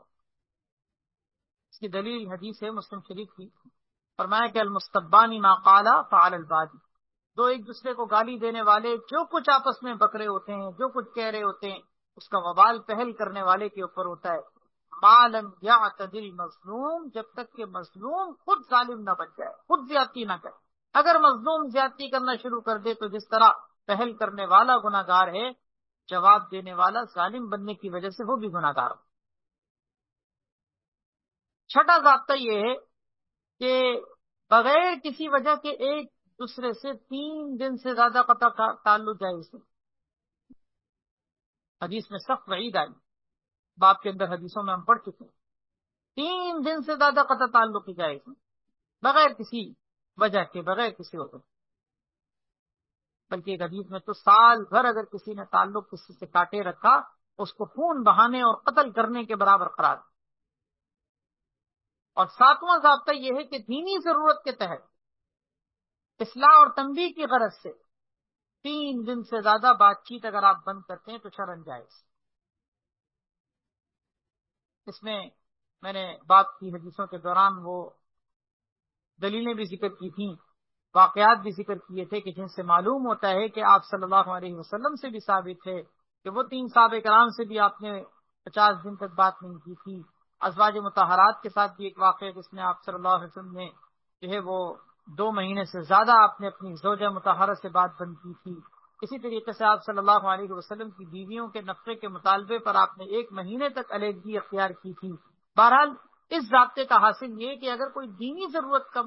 اس کی دلیل حدیث ہے مسلم شریف کی، فرمایا کہ المستبانی ما قالا فعل البادی، دو ایک دوسرے کو گالی دینے والے جو کچھ آپس میں بکرے ہوتے ہیں، جو کچھ کہہ رہے ہوتے ہیں، اس کا وبال پہل کرنے والے کے اوپر ہوتا ہے۔ ما لم یعتدل مظلوم، جب تک کہ مظلوم خود ظالم نہ بن جائے، خود زیادتی نہ کرے۔ اگر مظلوم زیادتی کرنا شروع کر دے تو جس طرح پہل کرنے والا گناہ گار ہے، جواب دینے والا ظالم بننے کی وجہ سے وہ بھی گناہ گار ہو۔ چھٹا ضابطہ یہ ہے کہ بغیر کسی وجہ کے ایک دوسرے سے 3 دن سے زیادہ قطع تعلق جائز ہے۔ حدیث میں سخت وعید آئی، باب کے اندر حدیثوں میں ہم پڑھ چکے ہیں، 3 دن سے زیادہ قطع تعلق کی جائز ہے، بغیر کسی وجہ کے، بغیر کسی وجہ، بلکہ ایک حدیث میں تو سال بھر اگر کسی نے تعلق کسی سے کاٹے رکھا اس کو خون بہانے اور قتل کرنے کے برابر قرار دیا۔ اور 7واں ضابطہ یہ ہے کہ دینی ضرورت کے تحت اصلاح اور تنبیہ کی غرض سے 3 دن سے زیادہ بات چیت اگر آپ بند کرتے ہیں تو شرعاً جائز۔ اس میں نے باب کی حدیثوں کے دوران وہ دلیلیں بھی ذکر کی تھیں، واقعات بھی ذکر کیے تھے کہ جن سے معلوم ہوتا ہے کہ آپ صلی اللہ علیہ وسلم سے بھی ثابت ہے کہ وہ 3 صحابہ کرام سے بھی آپ نے 50 دن تک بات نہیں کی تھی۔ ازواج مطہرات کے ساتھ بھی ایک واقعہ جس میں آپ صلی اللہ علیہ وسلم نے جو ہے وہ 2 مہینے سے زیادہ آپ نے اپنی زوجہ مطہرہ سے بات بند کی تھی۔ اسی طریقے سے آپ صلی اللہ علیہ وسلم کی بیویوں کے نفقے کے مطالبے پر آپ نے 1 مہینے تک علیحدگی اختیار کی تھی۔ بہرحال اس ضابطے کا حاصل یہ کہ اگر کوئی دینی ضرورت کا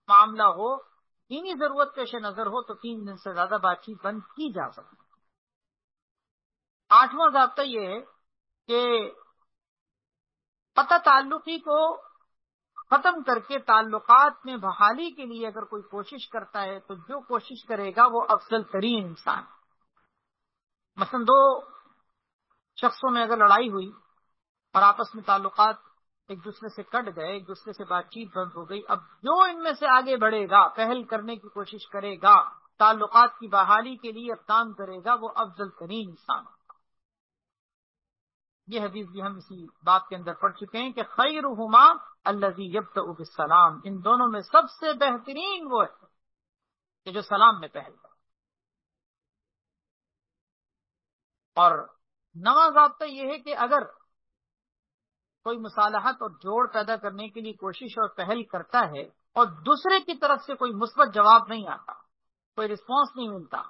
معاملہ ہو، دینی ضرورت پیش نظر ہو تو 3 دن سے زیادہ بات چیت بند کی جا سکتی۔ 8واں ضابطہ یہ ہے کہ قطع تعلقی کو ختم کر کے تعلقات میں بحالی کے لیے اگر کوئی کوشش کرتا ہے تو جو کوشش کرے گا وہ افضل ترین انسان۔ مثلا 2 شخصوں میں اگر لڑائی ہوئی اور آپس میں تعلقات ایک دوسرے سے کٹ گئے، ایک دوسرے سے بات چیت بند ہو گئی، اب جو ان میں سے آگے بڑھے گا، پہل کرنے کی کوشش کرے گا، تعلقات کی بحالی کے لیے اقدام کرے گا، وہ افضل ترین انسان۔ یہ حدیث بھی ہم اسی بات کے اندر پڑھ چکے ہیں کہ خیرہما الذی یبدأ بالسلام، ان دونوں میں سب سے بہترین وہ ہے کہ جو سلام میں پہل کرے۔ اور 9واں ضابطہ یہ ہے کہ اگر کوئی مصالحت اور جوڑ پیدا کرنے کے لیے کوشش اور پہل کرتا ہے اور دوسرے کی طرف سے کوئی مثبت جواب نہیں آتا، کوئی رسپانس نہیں ملتا،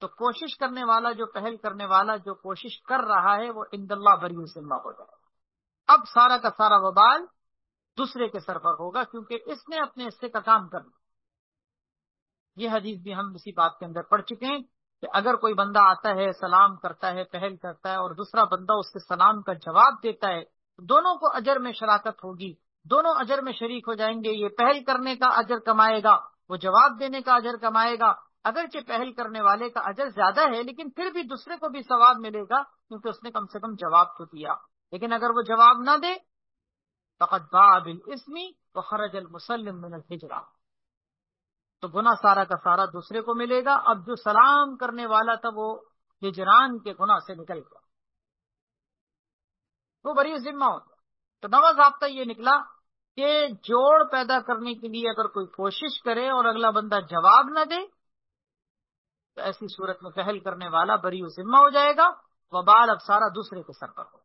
تو کوشش کرنے والا، جو پہل کرنے والا جو کوشش کر رہا ہے وہ عند اللہ بری ذمہ ہو جائے۔ اب سارا کا سارا وبال دوسرے کے سر پر ہوگا کیونکہ اس نے اپنے حصے کا کام کر لیا۔ یہ حدیث بھی ہم اسی بات کے اندر پڑھ چکے ہیں کہ اگر کوئی بندہ آتا ہے، سلام کرتا ہے، پہل کرتا ہے اور دوسرا بندہ اس کے سلام کا جواب دیتا ہے، دونوں کو اجر میں شراکت ہوگی، دونوں اجر میں شریک ہو جائیں گے۔ یہ پہل کرنے کا اجر کمائے گا، وہ جواب دینے کا اجر کمائے گا۔ اگرچہ پہل کرنے والے کا اجر زیادہ ہے لیکن پھر بھی دوسرے کو بھی ثواب ملے گا کیونکہ اس نے کم سے کم جواب تو دیا۔ لیکن اگر وہ جواب نہ دے فقد باء بالاسم وخرج المسلم من الحجرہ، تو گناہ سارا کا سارا دوسرے کو ملے گا۔ اب جو سلام کرنے والا تھا وہ ہجران کے گناہ سے نکل گیا، وہ بری ذمہ ہوتا۔ تو 9واں ضابطہ یہ نکلا کہ جوڑ پیدا کرنے کے لیے اگر کوئی کوشش کرے اور اگلا بندہ جواب نہ دے تو ایسی صورت میں پہل کرنے والا بری ذمہ ہو جائے گا، وبال اب سارا دوسرے کے سر پر ہوگا۔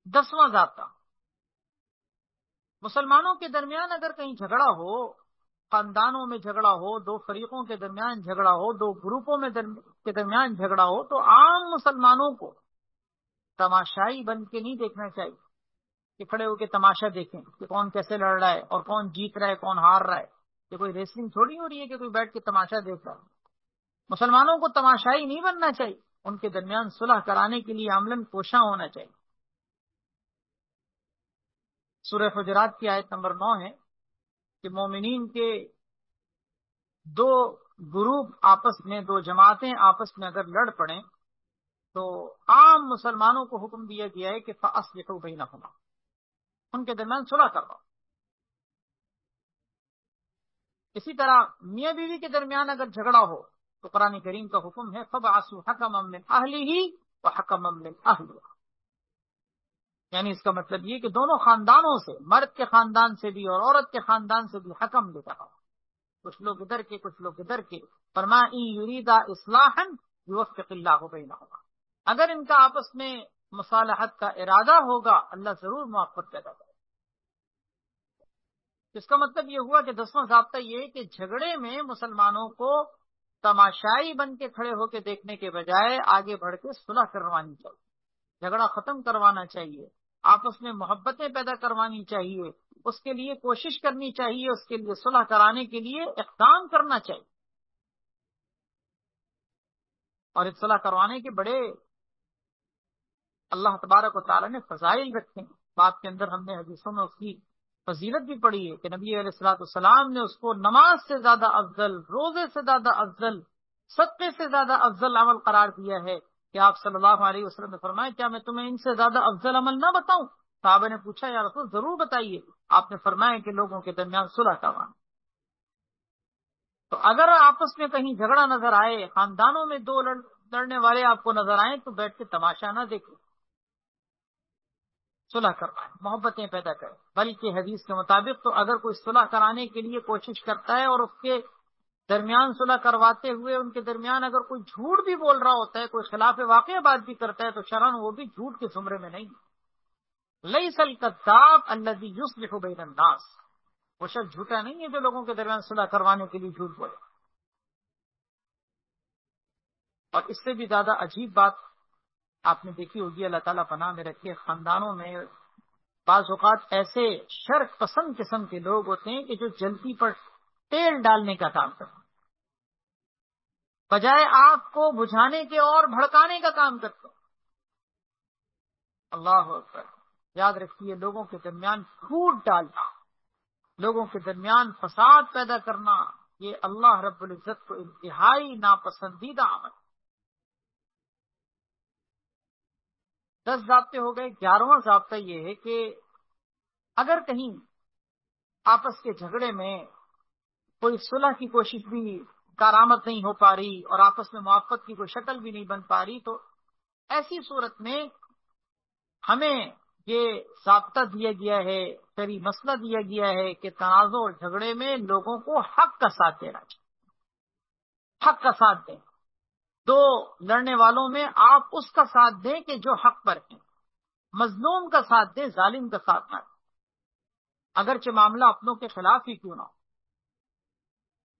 10واں ضابطہ، مسلمانوں کے درمیان اگر کہیں جھگڑا ہو، خاندانوں میں جھگڑا ہو، 2 فریقوں کے درمیان جھگڑا ہو، 2 گروپوں کے درمیان جھگڑا ہو، تو عام مسلمانوں کو تماشائی بن کے نہیں دیکھنا چاہیے کہ کھڑے ہو کے تماشا دیکھیں کہ کون کیسے لڑ رہا ہے اور کون جیت رہا ہے کون ہار رہا ہے. یہ کوئی ریسلنگ تھوڑی ہو رہی ہے کہ کوئی بیٹھ کے تماشا دیکھ رہا ہے. مسلمانوں کو تماشائی نہیں بننا چاہیے، ان کے درمیان صلح کرانے کے لیے عملاً کوشاں ہونا چاہیے. سورہ حجرات کی آیت نمبر 9 ہے کہ مومنین کے دو گروپ آپس میں، دو جماعتیں آپس میں اگر لڑ پڑیں تو عام مسلمانوں کو حکم دیا گیا ہے کہ فَأَصْلِحُوا بَيْنَهُمَا، ان کے درمیان صلح کرواؤ. اسی طرح میاں بیوی کے درمیان اگر جھگڑا ہو تو قرآن کریم کا حکم ہے فَبْعَثُوا حَكَمًا مِّنْ أَهْلِهِ وَحَكَمًا مِّنْ أَهْلِهَا، یعنی اس کا مطلب یہ کہ دونوں خاندانوں سے، مرد کے خاندان سے بھی اور عورت کے خاندان سے بھی حکم لے کر آؤ. کچھ لوگ ادھر کے کچھ لوگ ادھر کے. فرمایا إِن يُرِيدَا إِصْلَاحًا يُوَفِّقِ اللَّهُ بَيْنَهُمَا، اگر ان کا آپس میں مصالحت کا ارادہ ہوگا اللہ ضرور موافقت پیدا کرے. اس کا مطلب یہ ہوا کہ 10واں ضابطہ یہ ہے کہ جھگڑے میں مسلمانوں کو تماشائی بن کے کھڑے ہو کے دیکھنے کے بجائے آگے بڑھ کے صلح کروانی چاہیے، جھگڑا ختم کروانا چاہیے، آپس میں محبتیں پیدا کروانی چاہیے، اس کے لیے کوشش کرنی چاہیے، اس کے لیے صلح کرانے کے لیے اقدام کرنا چاہیے. اور اس صلح کروانے کے بڑے اللہ تبارک و تعالیٰ نے فضائل رکھے ہیں. بات کے اندر ہم نے حدیثوں میں اس کی فضیلت بھی پڑھی ہے کہ نبی علیہ الصلوۃ والسلام نے اس کو نماز سے زیادہ افضل، روزے سے زیادہ افضل، صدقے سے زیادہ افضل عمل قرار دیا ہے کہ آپ صلی اللہ علیہ وسلم نے فرمایا کیا میں تمہیں ان سے زیادہ افضل عمل نہ بتاؤں؟ صحابہ نے پوچھا یا رسول ضرور بتائیے. آپ نے فرمایا کہ لوگوں کے درمیان صلح کروانا. تو اگر آپس میں کہیں جھگڑا نظر آئے، خاندانوں میں دو لڑنے والے آپ کو نظر آئیں تو بیٹھ کے تماشا نہ دیکھیں، صلح کروائیں، محبتیں پیدا کریں. بلکہ حدیث کے مطابق تو اگر کوئی صلح کرانے کے لیے کوشش کرتا ہے اور اس کے درمیان صلح کرواتے ہوئے ان کے درمیان اگر کوئی جھوٹ بھی بول رہا ہوتا ہے، کوئی خلاف واقع بات بھی کرتا ہے تو شرعاً وہ بھی جھوٹ کے زمرے میں نہیں. لیس الکذاب الذی یصلح بین الناس، وہ شخص جھوٹا نہیں ہے جو لوگوں کے درمیان صلح کروانے کے لیے جھوٹ بولے. اور اس سے بھی زیادہ عجیب بات آپ نے دیکھی ہوگی، اللہ تعالیٰ پناہ میں رکھے، خاندانوں میں بعض اوقات ایسے شر پسند قسم کے لوگ ہوتے ہیں کہ جو جلدی پر تیل ڈالنے کا کام کرتے ہیں، بجائے آگ کو بجھانے کے اور بھڑکانے کا کام کرتے ہیں. اللہ اکبر. یاد رکھیے لوگوں کے درمیان پھوٹ ڈالنا، لوگوں کے درمیان فساد پیدا کرنا، یہ اللہ رب العزت کو انتہائی ناپسندیدہ عمل. 10 ضابطے ہو گئے. 11واں ضابطہ یہ ہے کہ اگر کہیں آپس کے جھگڑے میں کوئی صلح کی کوشش بھی کارآمد نہیں ہو پا رہی اور آپس میں موافقت کی کوئی شکل بھی نہیں بن پا رہی تو ایسی صورت میں ہمیں یہ ضابطہ دیا گیا ہے، شرعی مسئلہ دیا گیا ہے کہ تنازع اور جھگڑے میں لوگوں کو حق کا ساتھ دینا چاہیے. حق کا ساتھ دیں. دو لڑنے والوں میں آپ اس کا ساتھ دیں کہ جو حق پر ہیں، مظلوم کا ساتھ دیں، ظالم کا ساتھ نہ دیں، اگرچہ معاملہ اپنوں کے خلاف ہی کیوں نہ ہو.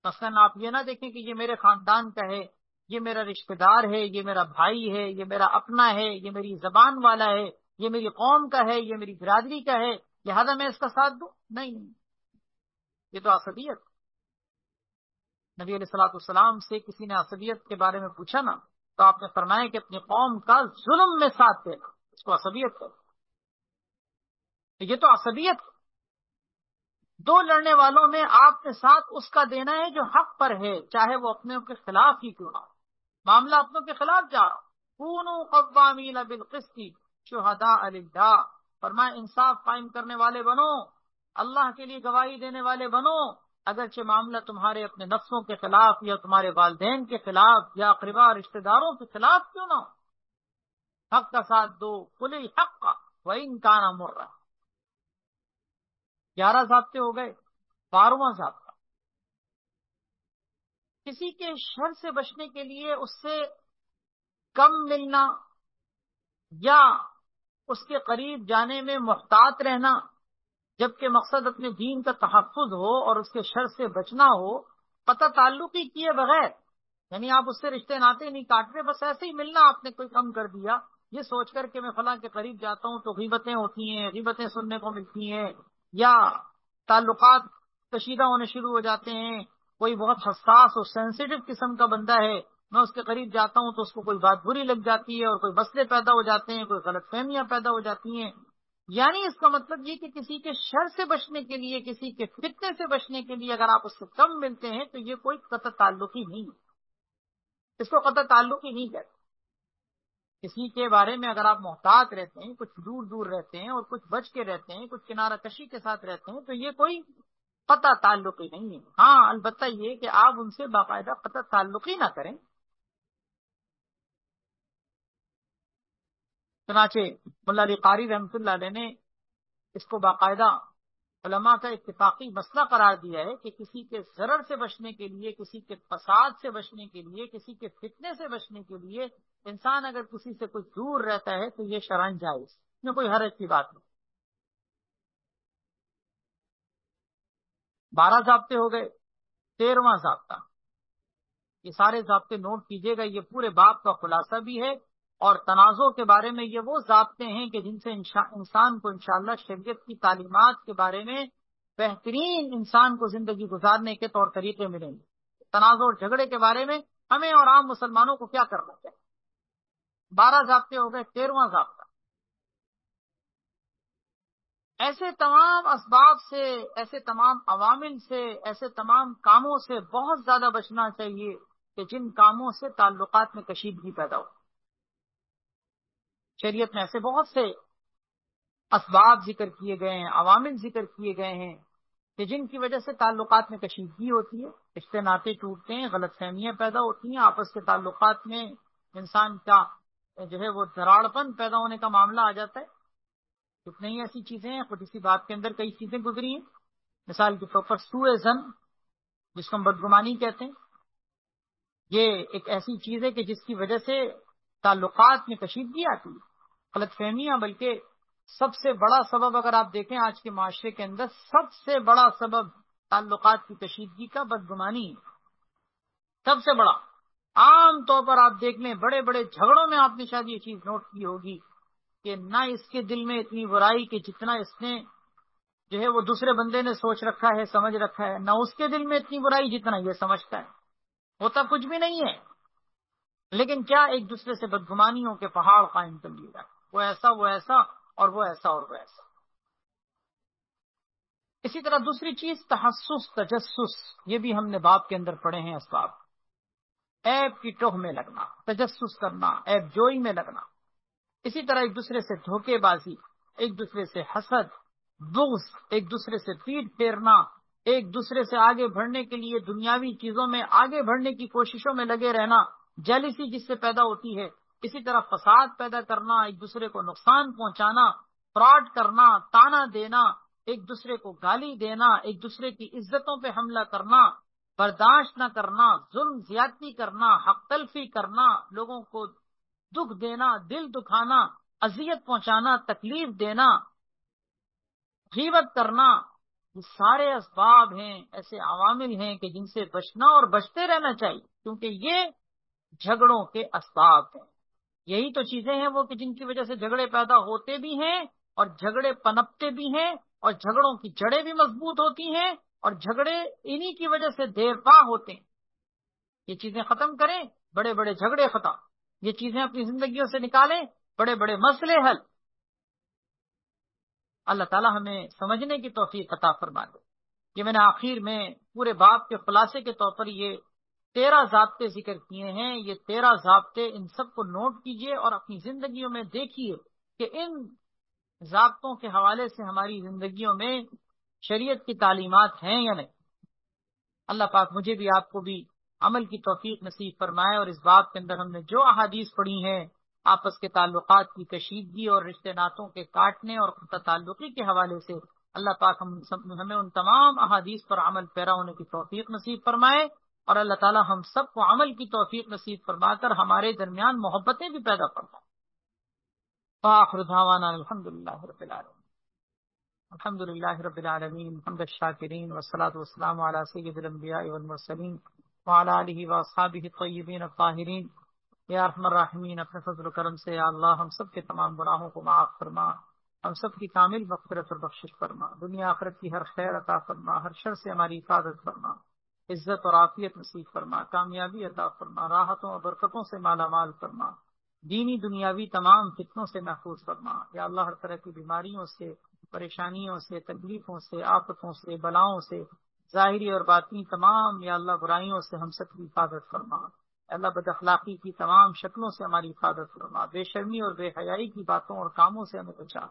مثلاً آپ یہ نہ دیکھیں کہ یہ میرے خاندان کا ہے، یہ میرا رشتہ دار ہے، یہ میرا بھائی ہے، یہ میرا اپنا ہے، یہ میری زبان والا ہے، یہ میری قوم کا ہے، یہ میری برادری کا ہے، لہذا میں اس کا ساتھ دوں. نہیں، یہ تو عصبیت. نبی علیہ الصلوۃ والسلام سے کسی نے عصبیت کے بارے میں پوچھا نا تو آپ نے فرمایا کہ اپنی قوم کا ظلم میں ساتھ دینا، اس کو عصبیت ہے. یہ تو عصبیت. دو لڑنے والوں میں آپ نے ساتھ اس کا دینا ہے جو حق پر ہے، چاہے وہ اپنے کے خلاف ہی کیوں نہ ہو. معاملہ اپنوں کے خلاف جا رہا. کونوا قوامین بالقسط شہداء للہ، فرمایا انصاف قائم کرنے والے بنو، اللہ کے لیے گواہی دینے والے بنو، اگرچہ معاملہ تمہارے اپنے نفسوں کے خلاف یا تمہارے والدین کے خلاف یا اقربا رشتہ داروں کے خلاف کیوں نہ ہو. حق کا ساتھ دو. قل الحق وإن كان مرا. 11 ضابطے ہو گئے. 12واں ضابطہ، کسی کے شر سے بچنے کے لیے اس سے کم ملنا یا اس کے قریب جانے میں محتاط رہنا، جبکہ مقصد اپنے دین کا تحفظ ہو اور اس کے شر سے بچنا ہو، قطع تعلقی کیے بغیر، یعنی آپ اس سے رشتے ناطے نہیں کاٹ رہے، بس ایسے ہی ملنا آپ نے کوئی کم کر دیا، یہ سوچ کر کہ میں فلاں کے قریب جاتا ہوں تو غیبتیں ہوتی ہیں، غیبتیں سننے کو ملتی ہیں، یا تعلقات کشیدہ ہونے شروع ہو جاتے ہیں، کوئی بہت حساس اور سینسیٹیو قسم کا بندہ ہے، میں اس کے قریب جاتا ہوں تو اس کو کوئی بات بری لگ جاتی ہے اور کوئی مسئلے پیدا ہو جاتے ہیں، کوئی غلط فہمیاں پیدا ہو جاتی ہیں. یعنی اس کا مطلب یہ کہ کسی کے شر سے بچنے کے لیے، کسی کے فتنے سے بچنے کے لیے اگر آپ اس سے کم ملتے ہیں تو یہ کوئی قطع تعلق ہی نہیں ہے، اس کو قطع تعلق ہی نہیں کہتے. کسی کے بارے میں اگر آپ محتاط رہتے ہیں، کچھ دور دور رہتے ہیں اور کچھ بچ کے رہتے ہیں، کچھ کنارہ کشی کے ساتھ رہتے ہیں، تو یہ کوئی قطع تعلق ہی نہیں ہے. ہاں البتہ یہ کہ آپ ان سے باقاعدہ قطع تعلق ہی نہ کریں. چنانچہ ملا علی قاری رحمۃ اللہ علیہ نے اس کو باقاعدہ علماء کا اتفاقی مسئلہ قرار دیا ہے کہ کسی کے ضرر سے بچنے کے لیے، کسی کے فساد سے بچنے کے لیے، کسی کے فتنے سے بچنے کے لیے انسان اگر کسی سے کچھ دور رہتا ہے تو یہ شرعاً جائز، اس میں کوئی حرج کی بات نہیں. 12 ضابطے ہو گئے. 13واں ضابطہ، یہ سارے ضابطے نوٹ کیجئے گا، یہ پورے باب کا خلاصہ بھی ہے، اور تنازع کے بارے میں یہ وہ ضابطے ہیں کہ جن سے انسان کو انشاءاللہ شریعت کی تعلیمات کے بارے میں بہترین انسان کو زندگی گزارنے کے طور طریقے ملیں گے. تنازع اور جھگڑے کے بارے میں ہمیں اور عام مسلمانوں کو کیا کرنا چاہیے. 12 ضابطے ہو گئے. 13واں ضابطہ، ایسے تمام اسباب سے، ایسے تمام عوامل سے، ایسے تمام کاموں سے بہت زیادہ بچنا چاہیے کہ جن کاموں سے تعلقات میں کشیدگی پیدا ہو. شریعت میں ایسے بہت سے اسباب ذکر کیے گئے ہیں، عوامل ذکر کیے گئے ہیں کہ جن کی وجہ سے تعلقات میں کشیدگی ہوتی ہے، رشتے ناطے ٹوٹتے ہیں، غلط فہمیاں پیدا ہوتی ہیں، آپس کے تعلقات میں انسان کا جو ہے وہ دراڑپن پیدا ہونے کا معاملہ آ جاتا ہے. کتنی ہی ایسی چیزیں ہیں، خود اسی بات کے اندر کئی چیزیں گزری ہیں. مثال کے طور پر سوء ظن، جس کو ہم بدگمانی کہتے ہیں، یہ ایک ایسی چیز ہے کہ جس کی وجہ سے تعلقات میں کشیدگی آتی ہے، غلط فہمیاں. بلکہ سب سے بڑا سبب اگر آپ دیکھیں آج کے معاشرے کے اندر، سب سے بڑا سبب تعلقات کی کشیدگی کا بدگمانی ہے. سب سے بڑا. عام طور پر آپ دیکھ لیں بڑے بڑے جھگڑوں میں آپ نے شاید یہ چیز نوٹ کی ہوگی کہ نہ اس کے دل میں اتنی برائی کہ جتنا اس نے جو ہے وہ دوسرے بندے نے سوچ رکھا ہے، سمجھ رکھا ہے، نہ اس کے دل میں اتنی برائی جتنا یہ سمجھتا ہے. ہوتا کچھ بھی نہیں ہے، لیکن کیا ایک دوسرے سے بدگمانیوں کے پہاڑ قائم کر لیے جائے، وہ ایسا وہ ایسا اور وہ ایسا اور وہ ایسا. اسی طرح دوسری چیز تحسس، تجسس، یہ بھی ہم نے باب کے اندر پڑھے ہیں اسباب. عیب کی ٹوہ میں لگنا، تجسس کرنا، عیب جوئی میں لگنا. اسی طرح ایک دوسرے سے دھوکے بازی، ایک دوسرے سے حسد، بغض، ایک دوسرے سے پیٹ پھیرنا، ایک دوسرے سے آگے بڑھنے کے لیے دنیاوی چیزوں میں آگے بڑھنے کی کوششوں میں لگے رہنا، جیلسی جس سے پیدا ہوتی ہے. اسی طرح فساد پیدا کرنا، ایک دوسرے کو نقصان پہنچانا، فراڈ کرنا، تانا دینا، ایک دوسرے کو گالی دینا، ایک دوسرے کی عزتوں پہ حملہ کرنا، برداشت نہ کرنا، ظلم زیادتی کرنا، حق تلفی کرنا، لوگوں کو دکھ دینا، دل دکھانا، اذیت پہنچانا، تکلیف دینا، غیبت کرنا، یہ سارے اسباب ہیں، ایسے عوامل ہیں کہ جن سے بچنا اور بچتے رہنا چاہیے، کیونکہ یہ جھگڑوں کے اسباب ہیں. یہی تو چیزیں ہیں وہ کہ جن کی وجہ سے جھگڑے پیدا ہوتے بھی ہیں اور جھگڑے پنپتے بھی ہیں اور جھگڑوں کی جڑیں بھی مضبوط ہوتی ہیں اور جھگڑے انہی کی وجہ سے دیر پا ہوتے ہیں. یہ چیزیں ختم کریں، بڑے بڑے جھگڑے ختم. یہ چیزیں اپنی زندگیوں سے نکالیں، بڑے بڑے مسئلے حل. اللہ تعالی ہمیں سمجھنے کی توفیق عطا فرما دے. یہ میں نے آخر میں پورے باب کے خلاصے کے طور پر یہ 13 ضابطے ذکر کیے ہیں. یہ 13 ضابطے، ان سب کو نوٹ کیجئے اور اپنی زندگیوں میں دیکھیے کہ ان ضابطوں کے حوالے سے ہماری زندگیوں میں شریعت کی تعلیمات ہیں یا نہیں. اللہ پاک مجھے بھی آپ کو بھی عمل کی توفیق نصیب فرمائے، اور اس باب کے اندر ہم نے جو احادیث پڑھی ہیں آپس کے تعلقات کی کشیدگی اور رشتے ناتوں کے کاٹنے اور قطع تعلقی کے حوالے سے، اللہ پاک ہمیں ان تمام احادیث پر عمل پیرا ہونے کی توفیق نصیب فرمائے، اور اللہ تعالی ہم سب کو عمل کی توفیق نصیب فرما کر ہمارے درمیان محبتیں بھی پیدا فرمائے. وآخر دعوانا الحمدللہ رب العالمین. الحمد للہ رب العالمین حمد الشاکرین والصلاة والسلام علی سید الانبیاء والمرسلین وعلی آلہ واصحابہ الطیبین الطاہرین. یا ارحم الراحمین اپنے فضل و کرم سے یا اللہ ہم سب کے تمام گناہوں کو معاف فرما، ہم سب کی کامل مغفرت اور بخشش فرما، دنیا آخرت کی ہر خیر عطا فرما، ہر شر سے ہماری حفاظت فرما، عزت اور عافیت نصیب فرما، کامیابی عطا فرما، راحتوں اور برکتوں سے مالا مال فرما، دینی دنیاوی تمام فتنوں سے محفوظ فرما، یا اللہ ہر طرح کی بیماریوں سے، پریشانیوں سے، تکلیفوں سے، آفتوں سے، بلاؤں سے، ظاہری اور باطنی تمام یا اللہ برائیوں سے ہم سب کی حفاظت فرما، یا اللہ بد اخلاقی کی تمام شکلوں سے ہماری حفاظت فرما، بے شرمی اور بے حیائی کی باتوں اور کاموں سے ہمیں بچا،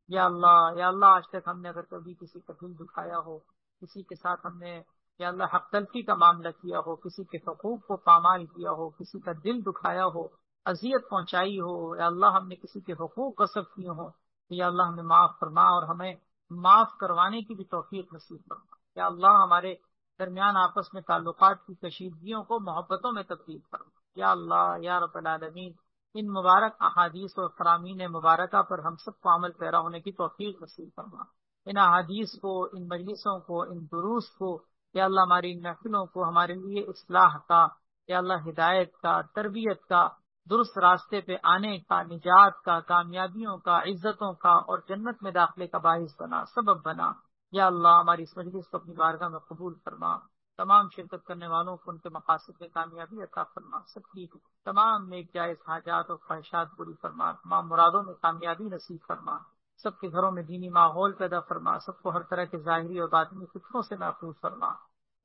یا اللہ آج تک ہم نے اگر کبھی کسی کا دل دکھایا ہو، کسی کے ساتھ ہم نے یا اللہ حق تلفی کا معاملہ کیا ہو، کسی کے حقوق کو پامال کیا ہو، کسی کا دل دکھایا ہو، اذیت پہنچائی ہو، یا اللہ ہم نے کسی کے حقوق غصب کیے ہوں، یا اللہ ہمیں معاف فرما اور ہمیں معاف کروانے کی بھی توفیق نصیب فرما، یا اللہ ہمارے درمیان آپس میں تعلقات کی کشیدگیوں کو محبتوں میں تبدیل فرما، یا اللہ یا رب العالمین ان مبارک احادیث اور فرامین مبارکہ پر ہم سب کو عمل پیرا ہونے کی توفیق نصیب فرما، ان احادیث کو، ان مجلسوں کو، ان دروس کو، یا اللہ ہماری ان محفلوں کو ہمارے لیے اصلاح کا، یا اللہ ہدایت کا، تربیت کا، درست راستے پہ آنے کا، نجات کا، کامیابیوں کا، عزتوں کا اور جنت میں داخلے کا باعث بنا، سبب بنا، یا اللہ ہماری اس مجلس کو اپنی بارگاہ میں قبول فرما، تمام شرکت کرنے والوں کو ان کے مقاصد میں کامیابی عطا فرما، سب کی تمام نیک جائز حاجات اور خواہشات پوری فرما، تمام مرادوں میں کامیابی نصیب فرما، سب کے گھروں میں دینی ماحول پیدا فرما، سب کو ہر طرح کے ظاہری اور باطنی فتنوں سے محفوظ فرما،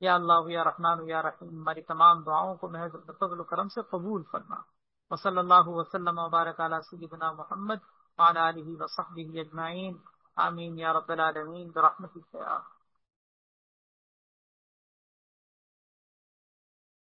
یا اللہ یا رحمان یا رحیم ہماری تمام دعاؤں کو محض فضل و کرم سے قبول فرما، وصلی اللہ وسلم وبارک علی سیدنا محمد وعلی آلہ وصحبہ اجمعین، آمین یا رب العالمین برحمتک یا